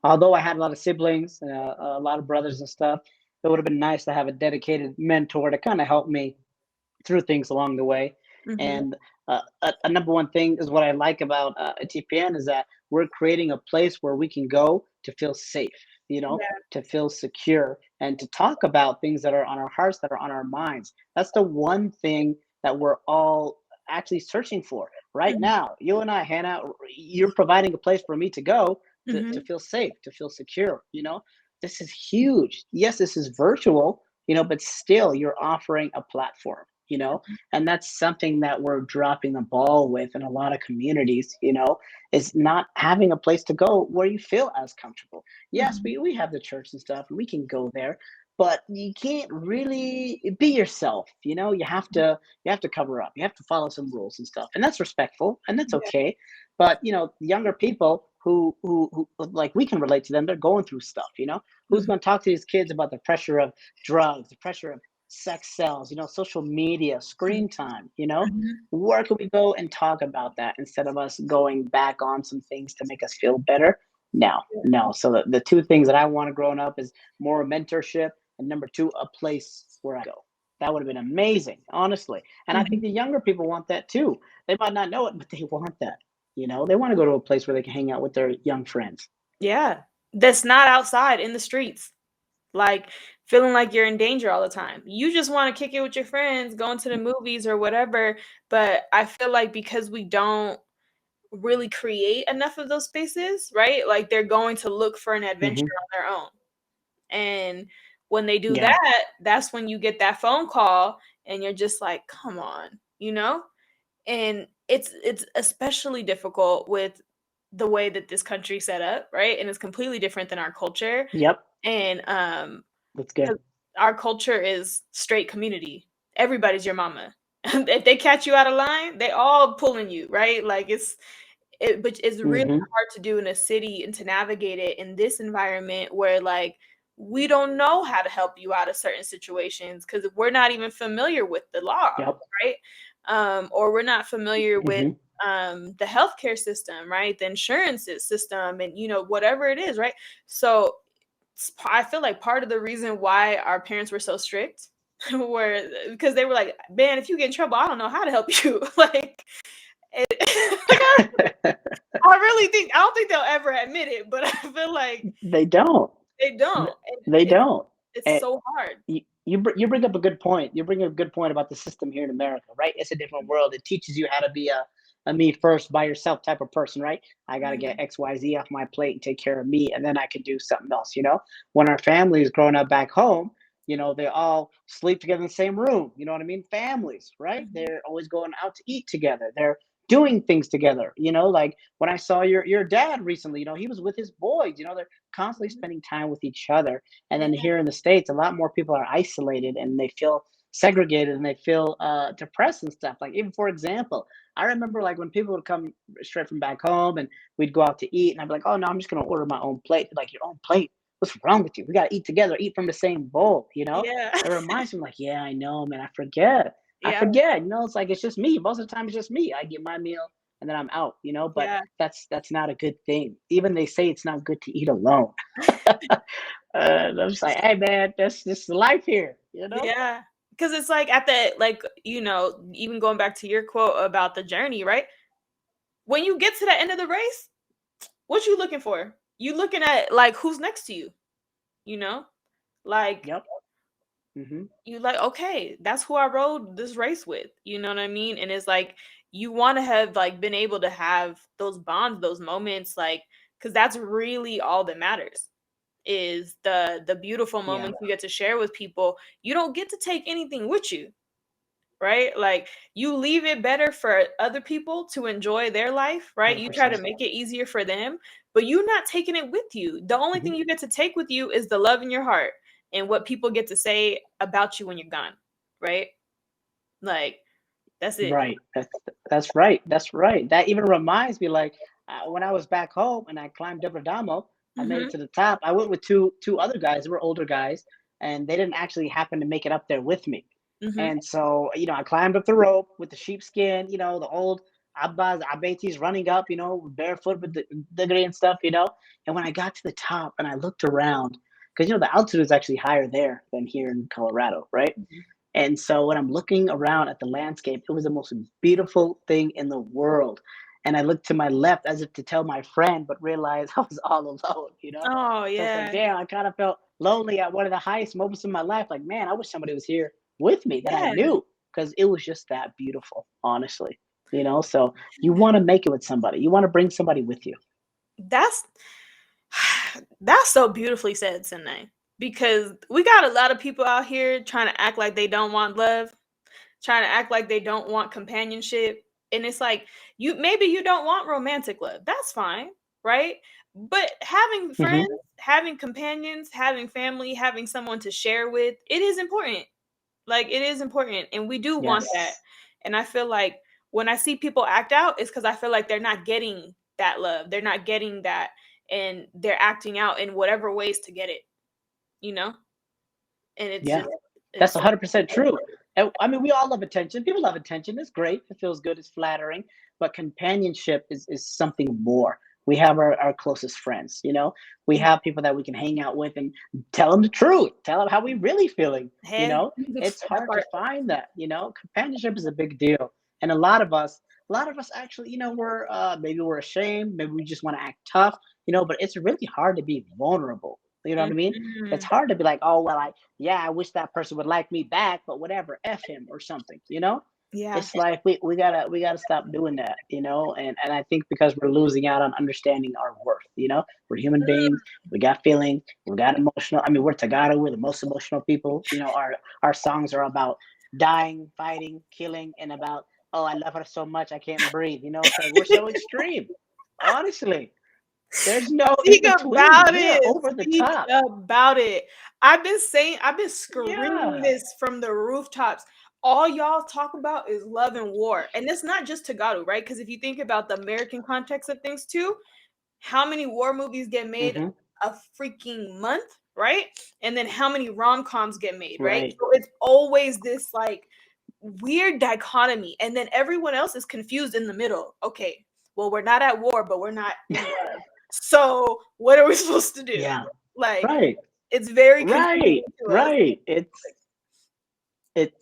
Although I had a lot of siblings, a lot of brothers and stuff, it would have been nice to have a dedicated mentor to kind of help me through things along the way. Mhm. And a number one thing is what I like about a TPN is that we're creating a place where we can go to feel safe. Yeah. to feel secure and to talk about things that are on our hearts, that are on our minds. That's the one thing that we're all actually searching for right Mhm. now. You and I, Hannah, you're providing a place for me to go to Mhm. feel safe, to feel secure. This is huge. Yes, this is virtual, but still you're offering a platform, and that's something that we're dropping the ball with in a lot of communities, is not having a place to go where you feel as comfortable. Yes, Mhm. we have the church and stuff, and we can go there, but you can't really be yourself. You have to cover up. You have to follow some rules and stuff, and that's respectful, and that's Yeah. okay. But younger people who like, we can relate to them. They're going through stuff. Who's Mhm. going to talk to these kids about the pressure of drugs, the pressure of sex sells, social media, screen time, Mhm. where can we go and talk about that instead of us going back on some things to make us feel better? No, no. So the two things that I want growing up is more mentorship, and number two, a place where I go. That would have been amazing, honestly. And I think Mhm. the younger people want that too. They might not know it, but they want that. They want to go to a place where they can hang out with their young friends. Yeah. That's not outside in the streets, like, feeling like you're in danger all the time. You just wanna kick it with your friends, going to the movies or whatever, but I feel like because we don't really create enough of those spaces, right? Like, they're going to look for an adventure Hmm. on their own, and when they do Yeah. that, that's when you get that phone call and you're just like, "Come on," you know? And it's especially difficult with the way that this country's set up, right? And it's completely different than our culture, Yep. and, That's good. 'cause our culture is straight community. Everybody's your mama. If they catch you out of line, they all pulling you, right? Like, but it's really Hmm. hard to do in a city and to navigate it in this environment where, like, we don't know how to help you out of certain situations because 'cause we're not even familiar with the law, Yep. right? Or we're not familiar with, Hmm. the healthcare system, right? The insurance system and, whatever it is, right? So, I feel like part of the reason why our parents were so strict were because they were like, "Man, if you get in trouble, I don't know how to help you." Like, like, I really think I don't think they'll ever admit it, but I feel like They don't. they Th- don't, and They don't. it's And so hard. you bring up a good point. You bring up a good point about the system here in America, right? It's a different world. It teaches you how to be a me first by yourself type of person, right? I got to get Mhm, XYZ off my plate and take care of me, and then I can do something else. When our families growing up back home, they all sleep together in the same room. You know what I mean? Families, right? mhm, They're always going out to eat together. They're doing things together. Like when I saw your dad recently, he was with his boys. They're constantly mhm. spending time with each other. And Yeah, then here in the States, a lot more people are isolated and they feel segregated and they feel depressed and stuff. Like, even for example, I remember like when people would come straight from back home and we'd go out to eat, and I'd be like, oh no, I'm just gonna order my own plate. They're like, your own plate? What's wrong with you? We gotta eat together, eat from the same bowl, yeah, It reminds me, like, yeah, I know, man, I forget. I yeah, forget, it's like it's just me. Most of the time it's just me. I get my meal and then I'm out, but yeah, that's not a good thing. Even they say it's not good to eat alone. I'm just like, hey man, that's just life here. yeah. Because it's like at the like, even going back to your quote about the journey, right? When you get to the end of the race, what you looking for? You looking at, like, who's next to you, you know? Like, Yep. Hmm. you like, okay, that's who I rode this race with. You know what I mean? And it's like you want to have like been able to have those bonds, those moments, like because that's really all that matters is the beautiful Yeah. moments you get to share with people. You don't get to take anything with you, right? Like you leave it better for other people to enjoy their life, right? You try to 100%. make it easier for them, but you're not taking it with you. The only Hmm. thing you get to take with you is the love in your heart and what people get to say about you when you're gone, right? Like that's it. Right. That's right. That's right. That even reminds me, like, when I was back home and I climbed Debra Damo, I made it Mhm. to the top. I went with two other guys. They were older guys, and they didn't actually happen to make it up there with me. Mhm. And so, I climbed up the rope with the sheepskin, the old Abbas, Abetis running up, barefoot with the diggity and stuff. And when I got to the top and I looked around, because, the altitude is actually higher there than here in Colorado, right? Mhm. And so when I'm looking around at the landscape, it was the most beautiful thing in the world. and I looked to my left as if to tell my friend, but realized I was all alone, you know? Oh So it's like, yeah. damn, I kind of felt lonely at one of the highest moments of my life. Like, man, I wish somebody was here with me that I Yeah. knew, because it was just that beautiful, honestly. You know, so you want to make it with somebody. You want to bring somebody with you. That's that's so beautifully said, Senaye. Because we got a lot of people out here trying to act like they don't want love, trying to act like they don't want companionship. And it's like, maybe you don't want romantic love. That's fine, right? But having Hmm. friends, having companions, having family, having someone to share with, it is important. Like it is important. And we do want that. Yes. And I feel like when I see people act out, it's because I feel like they're not getting that love. They're not getting that. And they're acting out in whatever ways to get it, you know? And it's Yeah. just, That's it's, 100% true. And, I mean, we all love attention. People love attention. It's great. It feels good. It's flattering. But companionship is something more. We have our closest friends, you know? We have people that we can hang out with and tell them the truth, tell them how we really feeling, you heck, know? It's that hard to part. find that, you know? Companionship is a big deal. And a lot of us actually, you know, maybe we're ashamed, maybe we just want to act tough, you know, but it's really hard to be vulnerable. You know what I mean? It's Mhm. hard to be like, oh, well, yeah, I wish that person would like me back, but whatever, F him or something, you know? Yeah. It's like we gotta stop doing that, you know? And I think because we're losing out on understanding our worth, you know? We're human beings, we got feelings, we got emotional. I mean, we're Tagaro, we're the most emotional people. You know, our songs are about dying, fighting, killing, and about, oh, I love her so much I can't breathe. You know, it's like we're so extreme. Honestly. There's no in Speak between. about We are it. over the Speak top. about it. I've been screaming Yeah. this from the rooftops. All y'all talk about is love and war. And it's not just Tagadu, right? Because if you think about the American context of things too, how many war movies get made Hmm. a freaking month, right? And then how many rom-coms get made, right? Right. So it's always this like weird dichotomy. And then everyone else is confused in the middle. Okay, well, we're not at war, but we're not in love. So what are we supposed to do? Yeah. Like, Right. it's very confusing Right. to us. Right.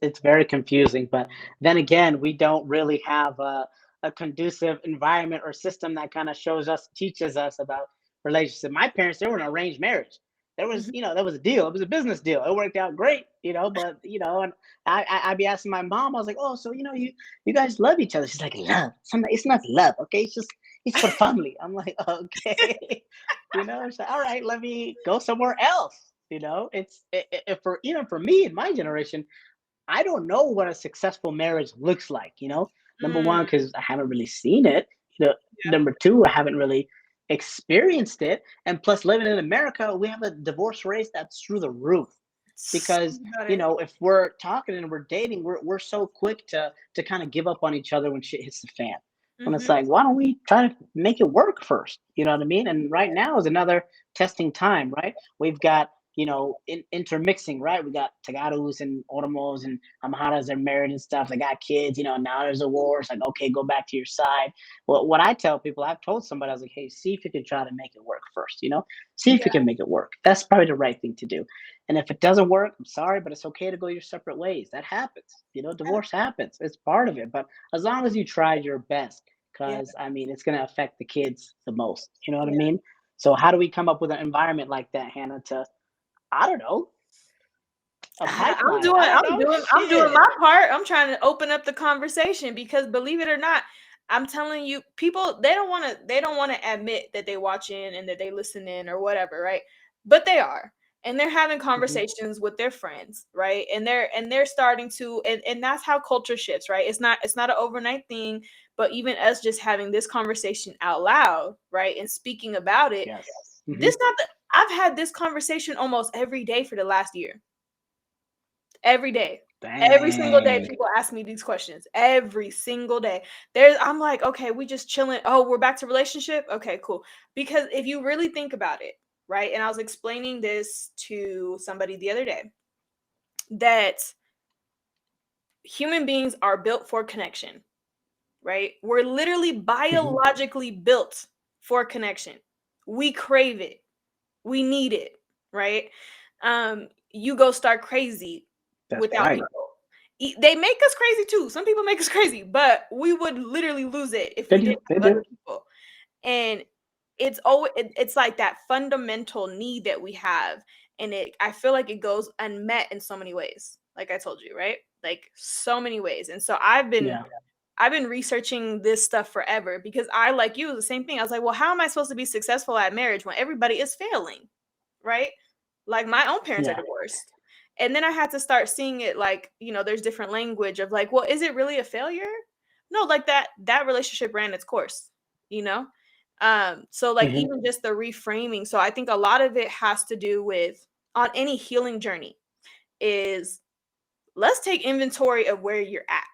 It's very confusing, but then again, we don't really have a conducive environment or system that kind of teaches us about relationship. My parents, they were in arranged marriage. There was, Mhm. you know, there was a deal. It was a business deal. It worked out great, you know. But you know, and I'd be asking my mom. I was like, oh, so you know, you guys love each other. She's like, love. It's not love, okay? It's for family. I'm like, okay, you know. She's like, all right, let me go somewhere else. You know, for even for me in my generation, I don't know what a successful marriage looks like, you know? Number Mm, one, because I haven't really seen it. You know, yeah. number two, I haven't really experienced it. And plus, living in America, we have a divorce rate that's through the roof. Because, Speak about you it. know, if we're talking and we're dating, we're so quick to kind of give up on each other when shit hits the fan. When it's Mhm. like, why don't we try to make it work first? You know what I mean? And right now is another testing time, right? We've got, you know, intermixing, right? We got Tagaros and Oromos and Amaharas, they're married and stuff. They got kids, you know, now there's a war. It's like, okay, go back to your side. Well, what I tell people, I've told somebody, I was like, hey, see if you can try to make it work first, you know? See if Yeah. you can make it work. That's probably the right thing to do. And if it doesn't work, I'm sorry, but it's okay to go your separate ways. That happens. You know, divorce happens. It's part of it. But as long as you tried your best, Yeah. because I mean, it's going to affect the kids the most. You know what I Yeah. mean? So, how do we come up with an environment like that, Hannah, to, I don't know, a I'm pipeline? doing I don't I'm know. doing I'm doing Shit. my part. I'm trying to open up the conversation because believe it or not, I'm telling you, people they don't want to admit that they watch in and that they listen in or whatever, right? But they are. And they're having Hmm. conversations with their friends, right? And they're starting to and that's how culture shifts, right? It's not an overnight thing, but even us just having this conversation out loud, right? And speaking about it, Yes. Hmm. this not the I've had this conversation almost every day for the last year. Every day. Every single day, Dang. people ask me these questions. Every single day. I'm like, okay, we just chilling. Oh, we're back to relationship. Okay, cool. Because if you really think about it, right? And I was explaining this to somebody the other day that human beings are built for connection, right? We're literally Hmm. biologically built for connection. We crave it. We need it, right? You go start crazy That's without right. people. They make us crazy too. Some people make us crazy, but we would literally lose it if They we do. didn't They have other do. people. And it's always it's like that fundamental need that we have, and I feel like it goes unmet in so many ways. Like I told you, right? Like so many ways. And so Yeah. I've been researching this stuff forever because I, like you, the same thing. I was like, well, how am I supposed to be successful at marriage when everybody is failing? Right? Like my own parents are Yeah. divorced. And then I had to start seeing it like, there's different language of like, well, is it really a failure? No, like that relationship ran its course, you know? So like Hmm. even just the reframing. So I think a lot of it has to do with on any healing journey is let's take inventory of where you're at,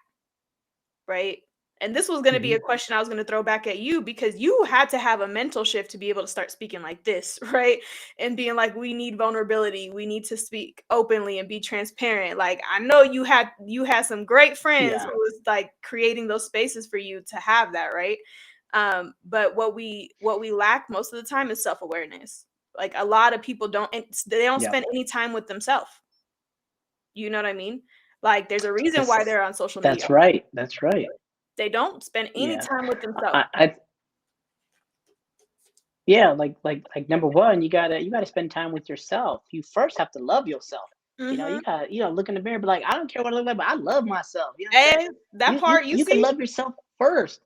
right? And this was going to be Hmm. a question I was going to throw back at you because you had to have a mental shift to be able to start speaking like this, right? And being like, we need vulnerability. We need to speak openly and be transparent. Like I know you had some great friends Yeah. who was like creating those spaces for you to have that, right? But what we lack most of the time is self-awareness. Like a lot of people they don't Yep. spend any time with themselves. You know what I mean? Like there's a reason why That's they're on social media. that's right. That's right. They don't spend any Yeah. time with themselves. I Yeah, like number one, you gotta spend time with yourself. You first have to love yourself. You Mhm. gotta look in the mirror, and be like, I don't care what I look like, but I love myself. You know what I'm saying? And that You you part you you can see? love yourself first.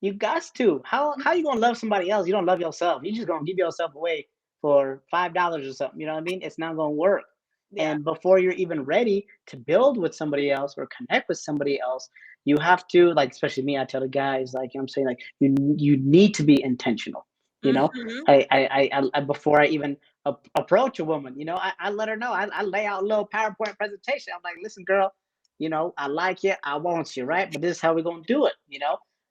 You got to. How you gonna love somebody else? You don't love yourself. You just gonna give yourself away for $5 or something. You know what I mean? It's not gonna work. Yeah. And before you're even ready to build with somebody else or connect with somebody else, you have to, like, especially me. I tell the guys, like, I'm saying, like, you need to be intentional. You know, Mhm. before I even approach a woman, I let her know. I lay out a little PowerPoint presentation. I'm like, listen, girl, I like you, I want you, right? But this is how we're gonna do it.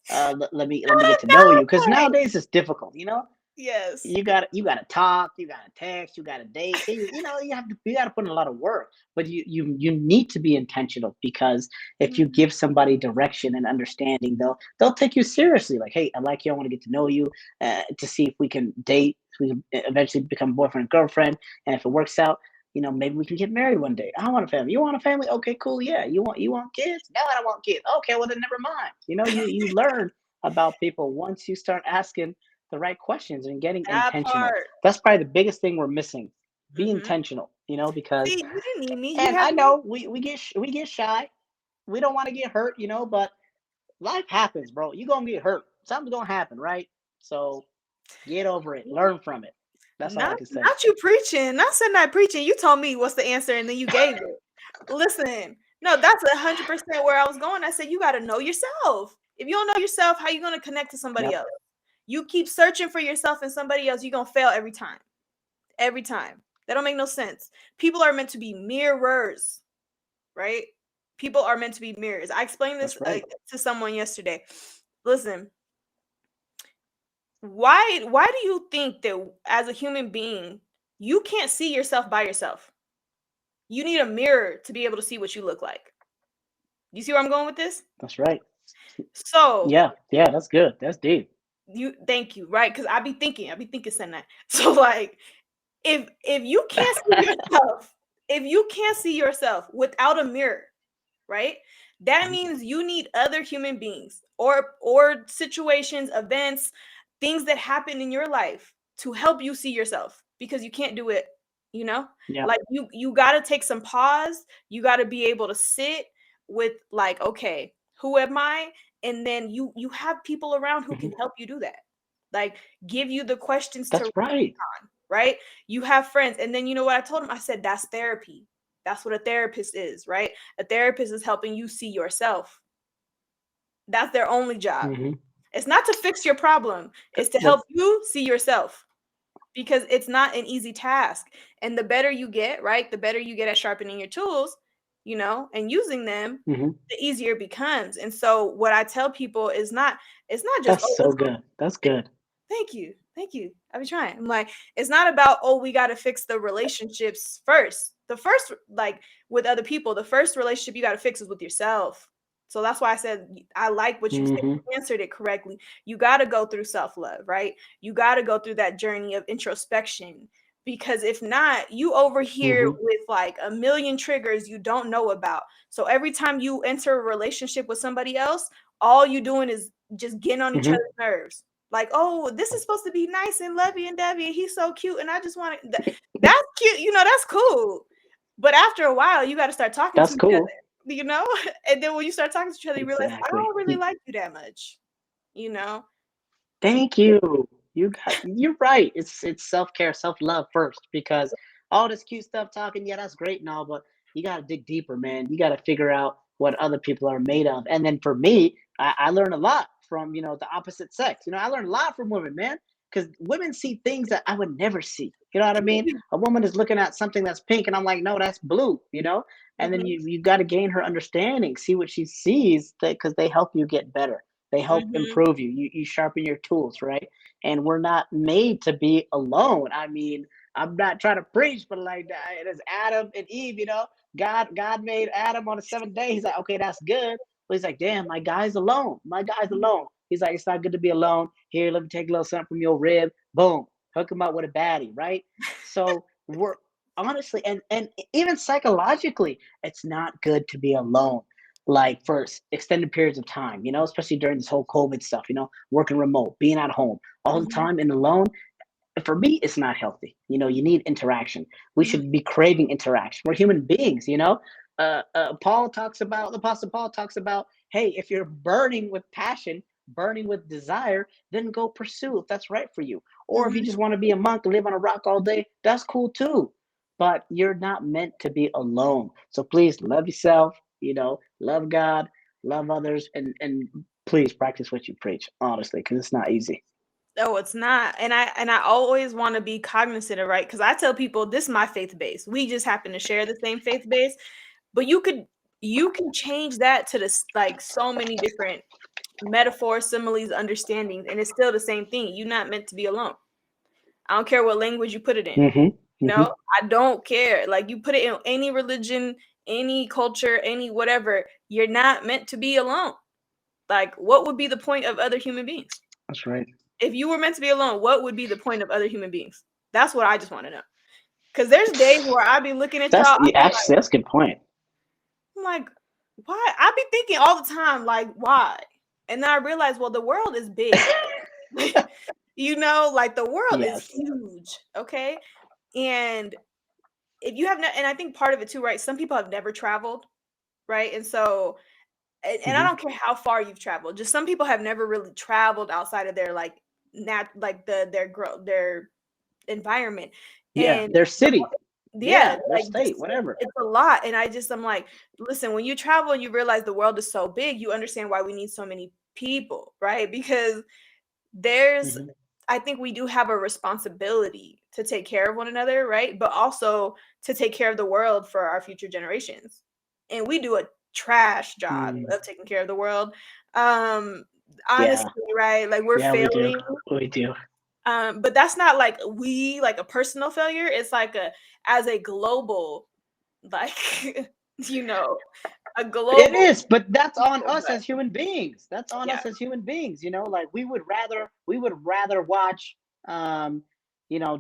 Let me get to know you, because Right. nowadays it's difficult. Yes. You gotta talk, you gotta text, you gotta date. You gotta put in a lot of work, but you need to be intentional, because if you Mhm. give somebody direction and understanding, they'll take you seriously. Like, hey, I like you, I want to get to know you, to see if we can date, so we can eventually become boyfriend and girlfriend, and if it works out, maybe we can get married one day. I want a family. You want a family? Okay, cool. Yeah. You want kids? No, I don't want kids. Okay, well then never mind. You learn about people once you start asking the right questions and getting That intentional. part. That's probably the biggest thing we're missing. Be Mhm. intentional, because, See, you didn't need me. You and had I me. know we get shy. We don't want to get hurt, but life happens, bro. You're gonna get hurt. Something's gonna happen, right? So get over it. Learn from it. That's all I Not can say. not you preaching. Not Senaye preaching. You told me what's the answer and then you gave it. Listen, no, that's 100% where I was going. I said you got to know yourself. If you don't know yourself, how you going to connect to somebody Yep. else? You keep searching for yourself and somebody else, you're going to fail every time. Every time. That don't make no sense. People are meant to be mirrors, right? People are meant to be mirrors. I explained this That's right. to someone yesterday. Listen, why do you think that as a human being you can't see yourself by yourself? You need a mirror to be able to see what you look like. You see where I'm going with this? That's right. So Yeah. Yeah. That's good. That's deep. you thank you, right? Because I be thinking saying that. So like if you can't see yourself, if you can't see yourself without a mirror, right? That Mhm. means you need other human beings or situations, events, things that happen in your life to help you see yourself because you can't do it, you know? Yeah. Like you got to take some pause. You got to be able to sit with like, okay, who am I? And then you have people around who can Mhm. help you do that. Like give you the questions to, That's right. right? You have friends. And then you know what I told him? I said, that's therapy. That's what a therapist is, right? A therapist is helping you see yourself. That's their only job. Hmm. It's not to fix your problem, it's to help That's. you see yourself because it's not an easy task. And the better you get, right? The better you get at sharpening your tools, and using them, Hmm. the easier it becomes. And so what I tell people is it's not just, That's oh, so let's go. good. That's good. Thank you. Thank you. I've been trying. I'm like, it's not about, oh, we got to fix the relationships first. The first, like with other people, the first relationship you got to fix is with yourself. So that's why I said, I like what you said. Hmm. You answered it correctly. You got to go through self love, right? You got to go through that journey of introspection Because if not, you over here Mm-hmm. with like a million triggers you don't know about. So every time you enter a relationship with somebody else, all you doing is just getting on each Mm-hmm. other's nerves. Like, oh, this is supposed to be nice and lovey and dovey, and he's so cute, and I just want to. That's cute, that's cool. But after a while, you got to start talking to That's each cool. other, and then when you start talking to each other, you realize I Exactly. don't really like you that much, you know. Thank you. You're right. It's self-care, self-love first because all this cute stuff talking, yeah, that's great and all, but you gotta dig deeper, man. You gotta figure out what other people are made of. And then for me, I learn a lot from, the opposite sex. I learn a lot from women, man. Because women see things that I would never see. You know what I mean? A woman is looking at something that's pink and I'm like, no, that's blue. And then Mhm. you got to gain her understanding, see what she sees because they help you get better. They help Mhm. improve you. You sharpen your tools, right? And we're not made to be alone. I mean, I'm not trying to preach, but like it is Adam and Eve. God made Adam on the seventh day. He's like, okay, that's good. But he's like, damn, my guy's alone. My guy's alone. He's like, it's not good to be alone. Here, let me take a little something from your rib. Boom, hook him up with a baddie, right? So we're honestly, and even psychologically, it's not good to be alone like for extended periods of time, especially during this whole COVID stuff, working remote, being at home all the Mhm. time and alone. For me, it's not healthy. You need interaction. We Mhm. should be craving interaction. We're human beings. The Apostle Paul talks about, hey, if you're burning with passion, burning with desire, then go pursue if that's right for you. Or if you Mhm. just want to be a monk and live on a rock all day, that's cool too. But you're not meant to be alone. So please love yourself, love God, love others, and please practice what you preach, honestly, because it's not easy. No, it's not. And I always want to be cognizant of, right? Because I tell people this is my faith base. We just happen to share the same faith base, but you can change that to this like so many different metaphors, similes, understandings, and it's still the same thing. You're not meant to be alone. I don't care what language you put it in. Mm-hmm. Mm-hmm. I don't care. Like you put it in any religion, any culture, any whatever, you're not meant to be alone. Like what would be the point of other human beings? That's right. If you were meant to be alone, what would be the point of other human beings? That's what I just want to know. Because there's days where I be looking at y'all, Actually that's a good point. I'm like, why? I be thinking all the time, like, why? And then I realize, well, the world is big. Like the world is Yes. huge. Okay. And if you have no, and I think part of it too, right? Some people have never traveled, right? And so, and I Hmm. don't care how far you've traveled, just some people have never really traveled outside of their like like their environment. Yeah, And their city. yeah, Yeah, their like just state, whatever. it's a lot. And I'm like, listen, when you travel and you realize the world is so big, you understand why we need so many people, right? Because there's Hmm. I think we do have a responsibility to take care of one another, right? But also to take care of the world for our future generations. And we do a trash job Mm, of taking care of the world. Um yeah, Honestly, right? Like we're yeah, we do. failing. We do. But that's not like like a personal failure. It's like as a global, like you know, a It global. is, but that's on us as human beings. That's on Yeah, us as human beings. Like we would rather watch, um,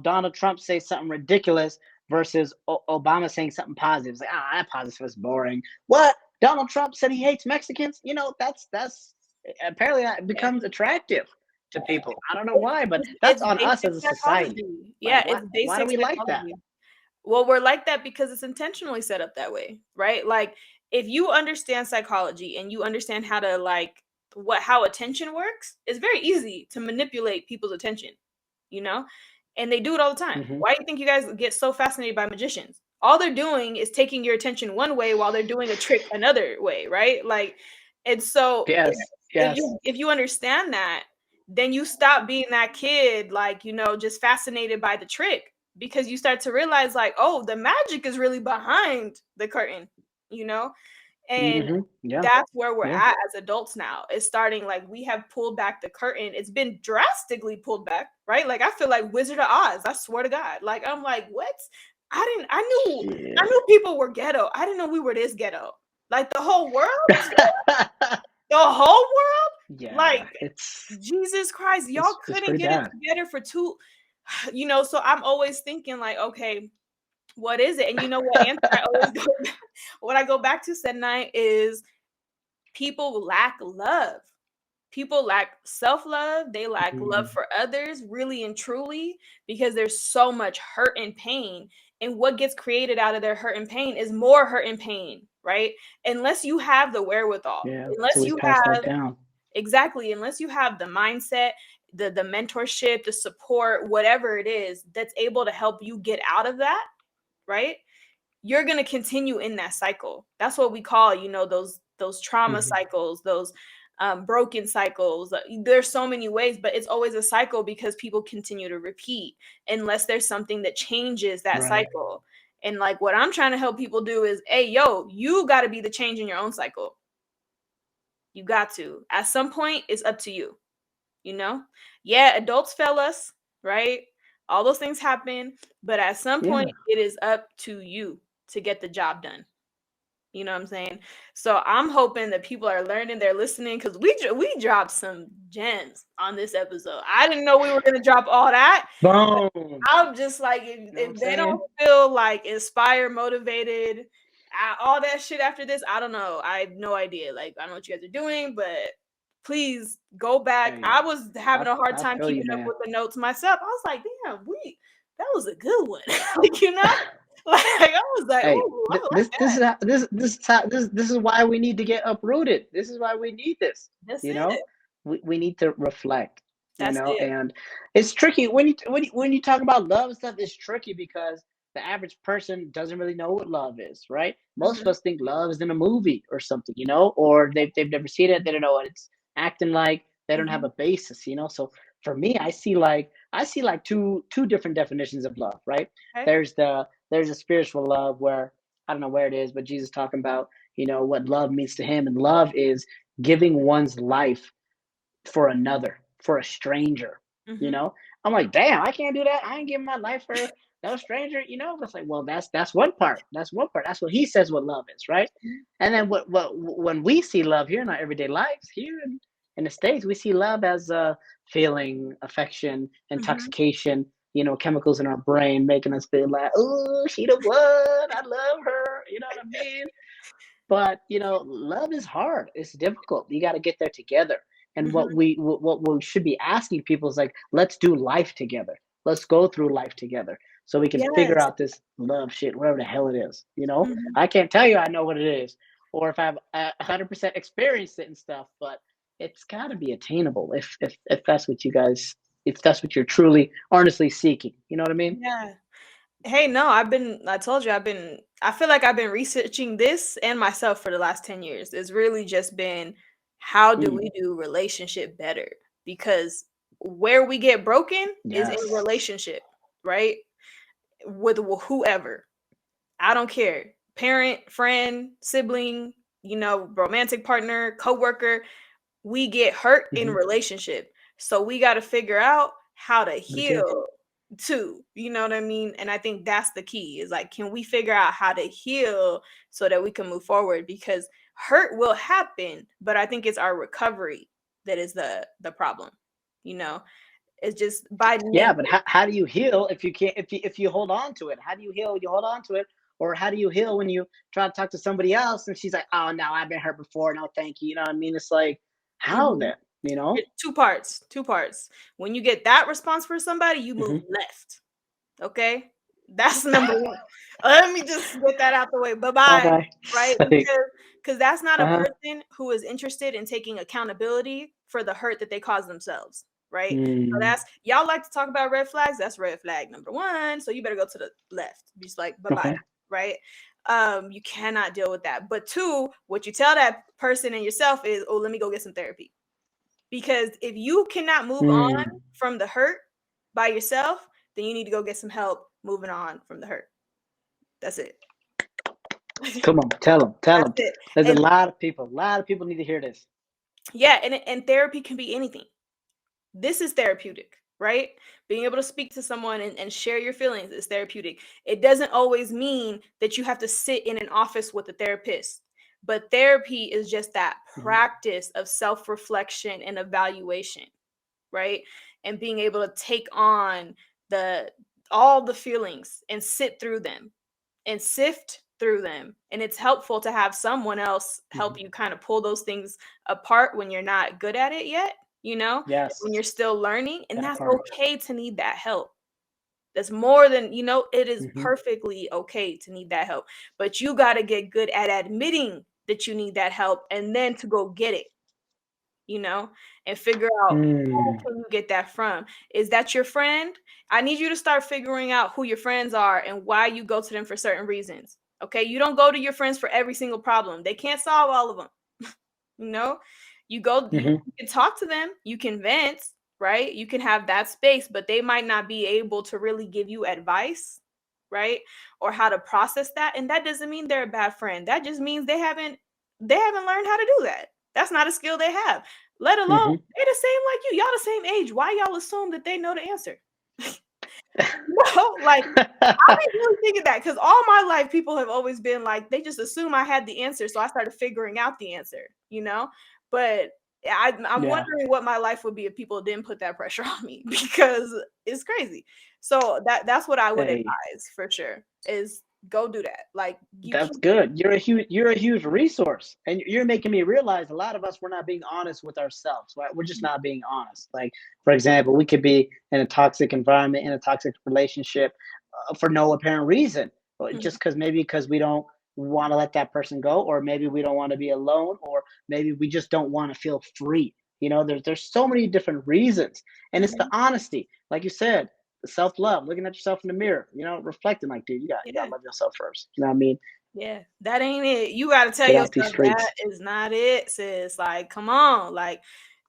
Donald Trump say something ridiculous versus Obama saying something positive. It's like, that positive is boring. What? Donald Trump said he hates Mexicans. That's apparently that yeah. becomes attractive to people. I don't know why, but that's It's on us basic as a society. psychology. Like, Yeah, it's why do basic we like that? psychology. Well, we're like that because it's intentionally set up that way, right? Like if you understand psychology and you understand how to like how attention works, it's very easy to manipulate people's attention, you know? And they do it all the time. Hmm. Why do you think you guys get so fascinated by magicians? All they're doing is taking your attention one way while they're doing a trick another way, right? Like and so Yes, if yes. you understand that, then you stop being that kid like, just fascinated by the trick because you start to realize like, oh, the magic is really behind the curtain, you know? And Hmm. Yeah, that's where we're yeah. at as adults now. It's starting like we have pulled back the curtain. It's been drastically pulled back, right? Like I feel like Wizard of Oz. I swear to God. Like I'm like, what? I Shit. knew people were ghetto. I didn't know we were this ghetto. Like the whole world is the whole world? Yeah, Like it's Jesus Christ, y'all it's couldn't pretty get it bad. together for two. So I'm always thinking like, okay, what is it? And you know what answer I always go what I go back to Senaye is people lack love. People lack self-love, they lack love Mhm. for others, really and truly, because there's so much hurt and pain. And what gets created out of their hurt and pain is more hurt and pain, right? Unless you have the wherewithal, Yeah, so unless we you pass that have down. exactly, unless you have the mindset, the mentorship, the support, whatever it is that's able to help you get out of that, right? You're going to continue in that cycle. That's what we call, those trauma Mhm. cycles, those broken cycles. There's so many ways, but it's always a cycle because people continue to repeat unless there's something that changes that Right. cycle. And like what I'm trying to help people do is, hey, yo, you got to be the change in your own cycle. You got to. At some point, it's up to you. You know? Yeah, adults fail us, right? All those things happen, but at some point, Yeah. it is up to you to get the job done. You know what I'm saying? So I'm hoping that people are learning, they're listening, because we dropped some gems on this episode. I didn't know we were gonna drop all that. Boom. I'm just like, You know what I'm if they don't saying? feel like inspired, motivated, all that shit after this, I don't know. I have no idea. Like, I don't know what you guys are doing, but please go back. Hey, I was having a hard I time feel you, keeping up man. with the notes myself. I was like, damn, that was a good one. Like, like I was like, Hey, ooh, I like this is that. this is why we need to get uprooted. This is why we need this. That's You it. know, we need to reflect. That's it. And it's tricky when you talk about love and stuff. It's tricky because the average person doesn't really know what love is, right? Most of Mhm, us think love is in a movie or something, or they've never seen it. They don't know what it's acting like. They don't have mhm. a basis. So for me, I see like two different definitions of love, right? Okay. There's a spiritual love where I don't know where it is, but Jesus talking about what love means to him, and love is giving one's life for another, for a stranger. You Mhm. know, I'm like, damn, I can't do that. I ain't giving my life for no stranger. It's like, well, that's one part. That's one part. That's what he says what love is, right? And then what when we see love here in our everyday lives here in the States, we see love as feeling, affection, Mhm. intoxication. Chemicals in our brain making us feel like, oh, she the one. I love her. You know what I mean? But love is hard. It's difficult. You got to get there together. And what Mhm. we should be asking people is like, let's do life together. Let's go through life together so we can figure Yes. out this love shit, whatever the hell it is. Mhm. I can't tell you I know what it is, or if I've 100% experienced it and stuff. But it's got to be attainable if that's what you guys, if that's what you're truly, honestly seeking. You know what I mean? Yeah. Hey, no, I told you, I feel like I've been researching this and myself for the last 10 years. It's really just been how do Mm, we do relationship better? Because where we get broken is in yes. relationship, right? With whoever. I don't care. Parent, friend, sibling, romantic partner, coworker, we get hurt in Hmm. relationship. So we got to figure out how to We do. heal too. You know what I mean? And I think that's the key is like, can we figure out how to heal so that we can move forward? Because hurt will happen, but I think it's our recovery that is the problem. You know, it's just by Yeah, but how do you heal if you can't if you hold on to it? How do you heal when you hold on to it? Or how do you heal when you try to talk to somebody else and she's like, "Oh no, I've been hurt before. No, thank you." You know what I mean? It's like, how Mhm. then? You know? Two parts. Two parts. When you get that response for somebody, you move Hmm. left. Okay? That's number one. Let me just get that out the way. Bye-bye. Okay. Right? Like, Because that's not a uh-huh. person who is interested in taking accountability for the hurt that they cause themselves. Right? So Mm, that's y'all like to talk about red flags. That's red flag number one. So you better go to the left. Just like bye-bye. okay. Right? You cannot deal with that. But two, what you tell that person and yourself is, oh, let me go get some therapy. Because if you cannot move on Mm. from the hurt by yourself, then you need to go get some help moving on from the hurt. That's it. Come on, tell them, tell That's them. it. There's And a lot of people need to hear this. yeah, and therapy can be anything. This is therapeutic, right? Being able to speak to someone and share your feelings is therapeutic. It doesn't always mean that you have to sit in an office with a therapist, but therapy is just that Mhm. practice of self reflection and evaluation, right? And being able to take on the all the feelings and sit through them and sift through them. And it's helpful to have someone else help you kind of pull those things apart when you're not good at it yet, Yes, when you're still learning. And that that's part. okay to need that help. That's more than, it is Hmm. perfectly okay to need that help. But you got to get good at admitting that you need that help and then to go get it, and figure out who Mm. can you get that from. Is that your friend? I need you to start figuring out who your friends are and why you go to them for certain reasons. Okay, you don't go to your friends for every single problem. They can't solve all of them. You know, you Hmm. can talk to them, you can vent, right? You can have that space, but they might not be able to really give you advice, right? Or how to process that. And that doesn't mean they're a bad friend. That just means they haven't learned how to do that. That's not a skill they have. Let alone Hmm. they're the same like you. Y'all the same age. Why y'all assume that they know the answer? No, like I've been really thinking that because all my life people have always been like they just assume I had the answer, so I started figuring out the answer. But I'm Yeah. wondering what my life would be if people didn't put that pressure on me because it's crazy. So that's what I would Hey, advise for sure is go do that. Like you that's can't. good. You're a huge resource, and you're making me realize a lot of us we're not being honest with ourselves. Right? We're just not being honest. Like for example, we could be in a toxic environment, in a toxic relationship, for no apparent reason, just Mhm, because we don't want to let that person go, or maybe we don't want to be alone, or maybe we just don't want to feel free. There's so many different reasons, and it's the mhm. honesty, like you said, the self love, looking at yourself in the mirror, reflecting like, dude, you gotta Yeah. love yourself first. You know what I mean? Yeah, that ain't it. You got to tell Get out these yourself that streets. is not it, sis. Like, come on. Like,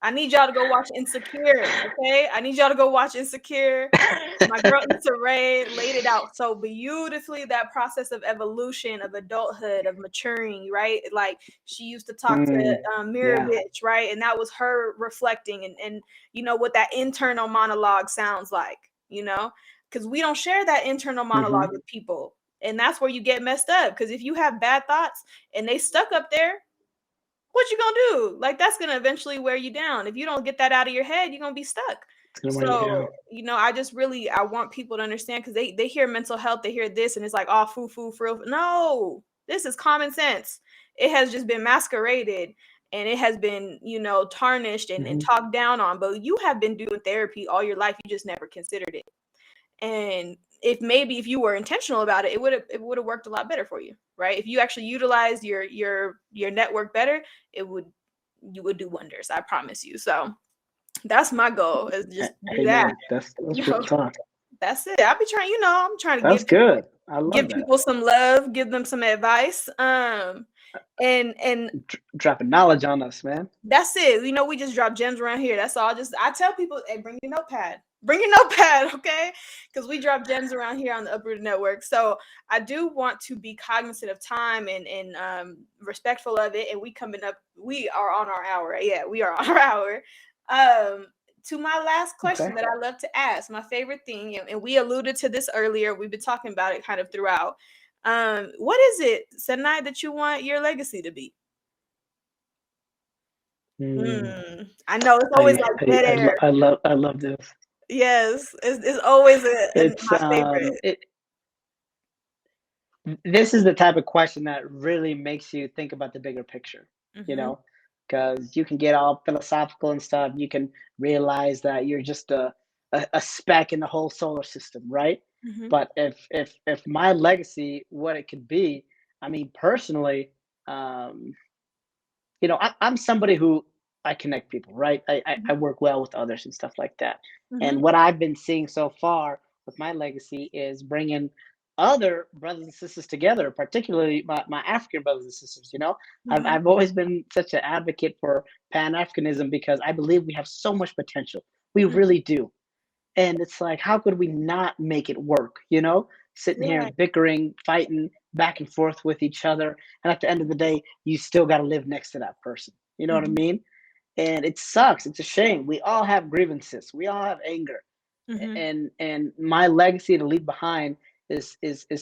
I need y'all to go watch Insecure, okay? I need y'all to go watch Insecure. My girl Issa Rae laid it out so beautifully, that process of evolution, of adulthood, of maturing, right? Like, she used to talk to Mm, Mirror yeah. Bitch, right? And that was her reflecting and what that internal monologue sounds like, because we don't share that internal Hmm. monologue with people. And that's where you get messed up. Because if you have bad thoughts and they stuck up there, what you gonna do? Like that's gonna eventually wear you down. If you don't get that out of your head, you're gonna be stuck. It's gonna wear you So, down. I want people to understand because they hear mental health, they hear this, and it's like, oh, foo foo for real. No, this is common sense. It has just been masqueraded and it has been, tarnished and Hmm. talked down on. But you have been doing therapy all your life, you just never considered it. And if you were intentional about it, it would have worked a lot better for you, right? If you actually utilized your network better, it would you would do wonders, I promise you. So that's my goal, is just do Hey that. man, that's you that's real know talk. that's it. I'll be trying, I'm trying to That's good. I give love that. people some love, give them some advice, and Dropping knowledge on us, man. that's it. We just drop gems around here. That's all. Just I tell people, hey, bring your notepad. Bring your notepad, okay? Because we drop gems around here on the Uprooted Network. So I do want to be cognizant of time and respectful of it. And we are on our hour. Yeah, we are on our hour. To my last question Okay. that I love to ask, my favorite thing, and we alluded to this earlier. We've been talking about it kind of throughout. What is it, Senaye, that you want your legacy to be? Mm. I know it's always I like I dead I, air. lo- I love I love this. Yes, it's always It's my favorite. this is the type of question that really makes you think about the bigger picture, you Mhm, know, because you can get all philosophical and stuff. You can realize that you're just a speck in the whole solar system, right? mhm, But if my legacy, what it could be, I mean, personally, um, I'm somebody who I connect people, right? I mhm, work well with others and stuff like that. And mhm, what I've been seeing so far with my legacy is bringing other brothers and sisters together, particularly my African brothers and sisters. mhm, I've always been such an advocate for Pan Africanism because I believe we have so much potential. We mhm. really do. And it's like, how could we not make it work? Sitting here Yeah. bickering, fighting back and forth with each other. And at the end of the day, you still got to live next to that person. You know what I Mhm, mean? And it sucks. It's a shame. We all have grievances. We all have anger. mhm, And my legacy to leave behind is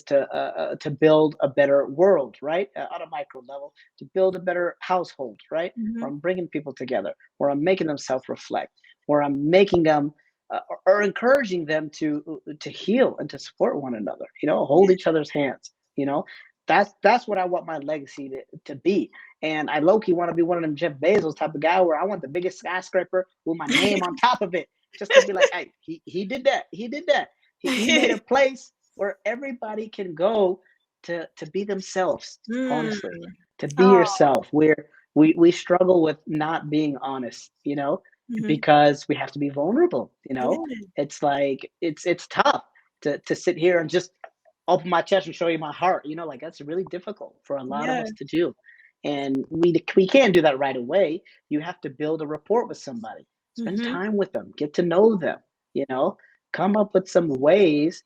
to build a better world, right? On a micro level, to build a better household, right? Where mhm, I'm bringing people together, where I'm making them self-reflect, where I'm making them or encouraging them to heal and to support one another. Hold each other's hands. That's what I want my legacy to be. And I low key want to be one of them Jeff Bezos type of guy where I want the biggest skyscraper with my name on top of it, just to be like, hey, he did that. He did that. He made a place where everybody can go to be themselves. Mm. Honestly, to be Oh, yourself. Where we struggle with not being honest. mhm. Because we have to be vulnerable. Yeah. It's like it's tough to sit here and just open my chest and show you my heart. Like that's really difficult for a lot of Yeah. us to do. And we can't do that right away. You have to build a rapport with somebody, spend Mhm. time with them, get to know them, you know, come up with some ways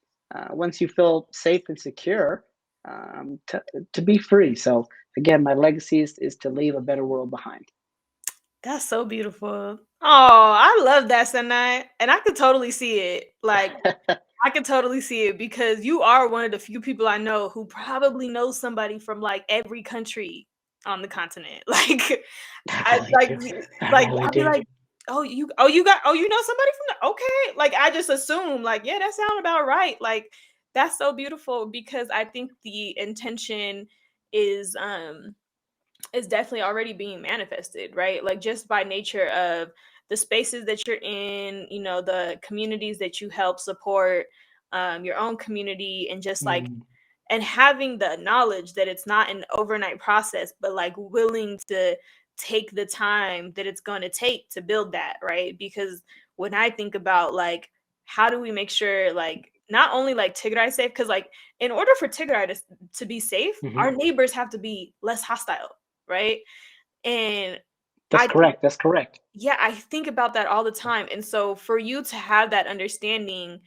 once you feel safe and secure to be free. So again, my legacy is to leave a better world behind. That's so beautiful. Oh, I love that, Senaye, and I could totally see it. Like, I could totally see it because you are one of the few people I know who probably knows somebody from like every country on the continent. Like, I I really like, do. I like really I'd be do. like, you know somebody from the okay. Like, I just assume like, yeah, that sounds about right. Like, that's so beautiful because I think the intention is um is definitely already being manifested, right? Like just by nature of the spaces that you're in, the communities that you help support, your own community, and just like Mm, and having the knowledge that it's not an overnight process, but like willing to take the time that it's going to take to build that, right? Because when I think about like how do we make sure like not only like Tigray is safe, because like in order for Tigray to be safe, mhm. our neighbors have to be less hostile, right? And That's I think, correct. That's correct. yeah, I think about that all the time. And so for you to have that understanding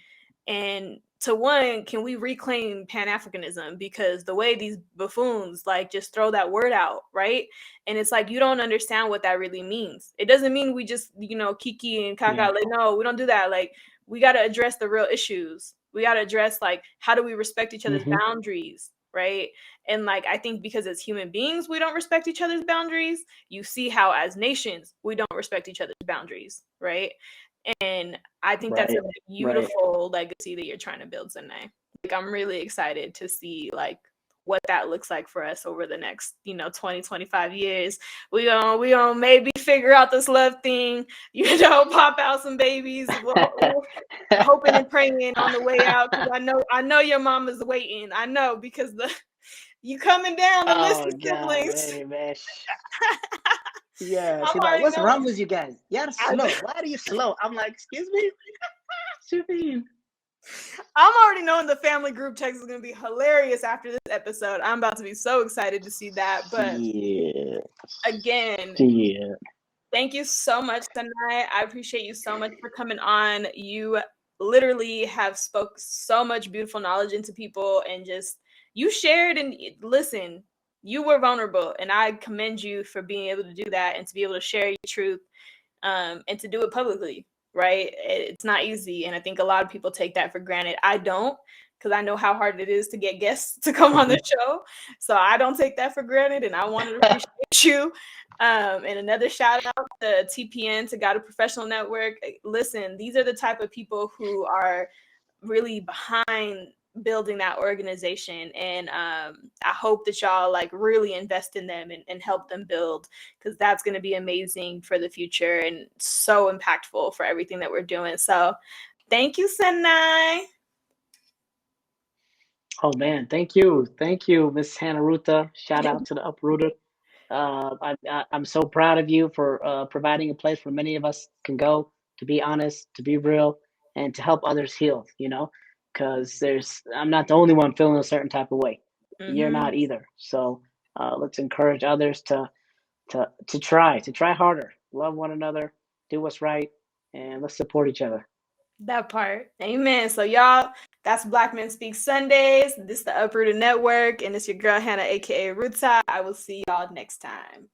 and to one, can we reclaim Pan-Africanism? Because the way these buffoons like just throw that word out, right? And it's like you don't understand what that really means. It doesn't mean we just, kiki and Yeah. kaka. Like, no, we don't do that. Like we gotta address the real issues. We gotta address like how do we respect each other's Hmm. boundaries, right? And like I think because as human beings we don't respect each other's boundaries, you see how as nations we don't respect each other's boundaries, right? And I think that's a Right. Right. beautiful legacy that you're trying to build, Senaye. Like I'm really excited to see like what that looks like for us over the next, 20, 25 years. We gonna maybe figure out this love thing, pop out some babies. We're hoping and praying on the way out because I know your mama's waiting. I know because the you coming down the list Oh of God, siblings. man, man. Yeah, I'm she's like, already "What's knowing. wrong with you guys? You're slow. Why are you slow?" I'm like, "Excuse me, what you mean?" I'm already knowing the family group text is going to be hilarious after this episode. I'm about to be so excited to see that. But Yeah, again, yeah. thank you so much, Senaye. I appreciate you so much for coming on. You literally have spoke so much beautiful knowledge into people and just you shared and listen, you were vulnerable and I commend you for being able to do that and to be able to share your truth and to do it publicly, right? It's not easy. And I think a lot of people take that for granted. I don't, because I know how hard it is to get guests to come on the show. So I don't take that for granted. And I wanted to appreciate you. And another shout out to TPN, to God a Professional Network. Listen, these are the type of people who are really behind building that organization, and I hope that y'all like really invest in them and help them build, because that's going to be amazing for the future and so impactful for everything that we're doing. So thank you, Senaye. Oh man, thank you, Miss Hannah Ruta. Shout out to the Uprooter. I'm so proud of you for providing a place where many of us can go to be honest, to be real, and to help others heal. Because I'm not the only one feeling a certain type of way. You're Mm-hmm. not either. So let's encourage others to try harder, love one another, do what's right, and let's support each other. That part. Amen. So y'all, that's Black Men Speak Sundays. This is the Uprooted Network, and it's your girl Hannah, aka Ruta. I will see y'all next time.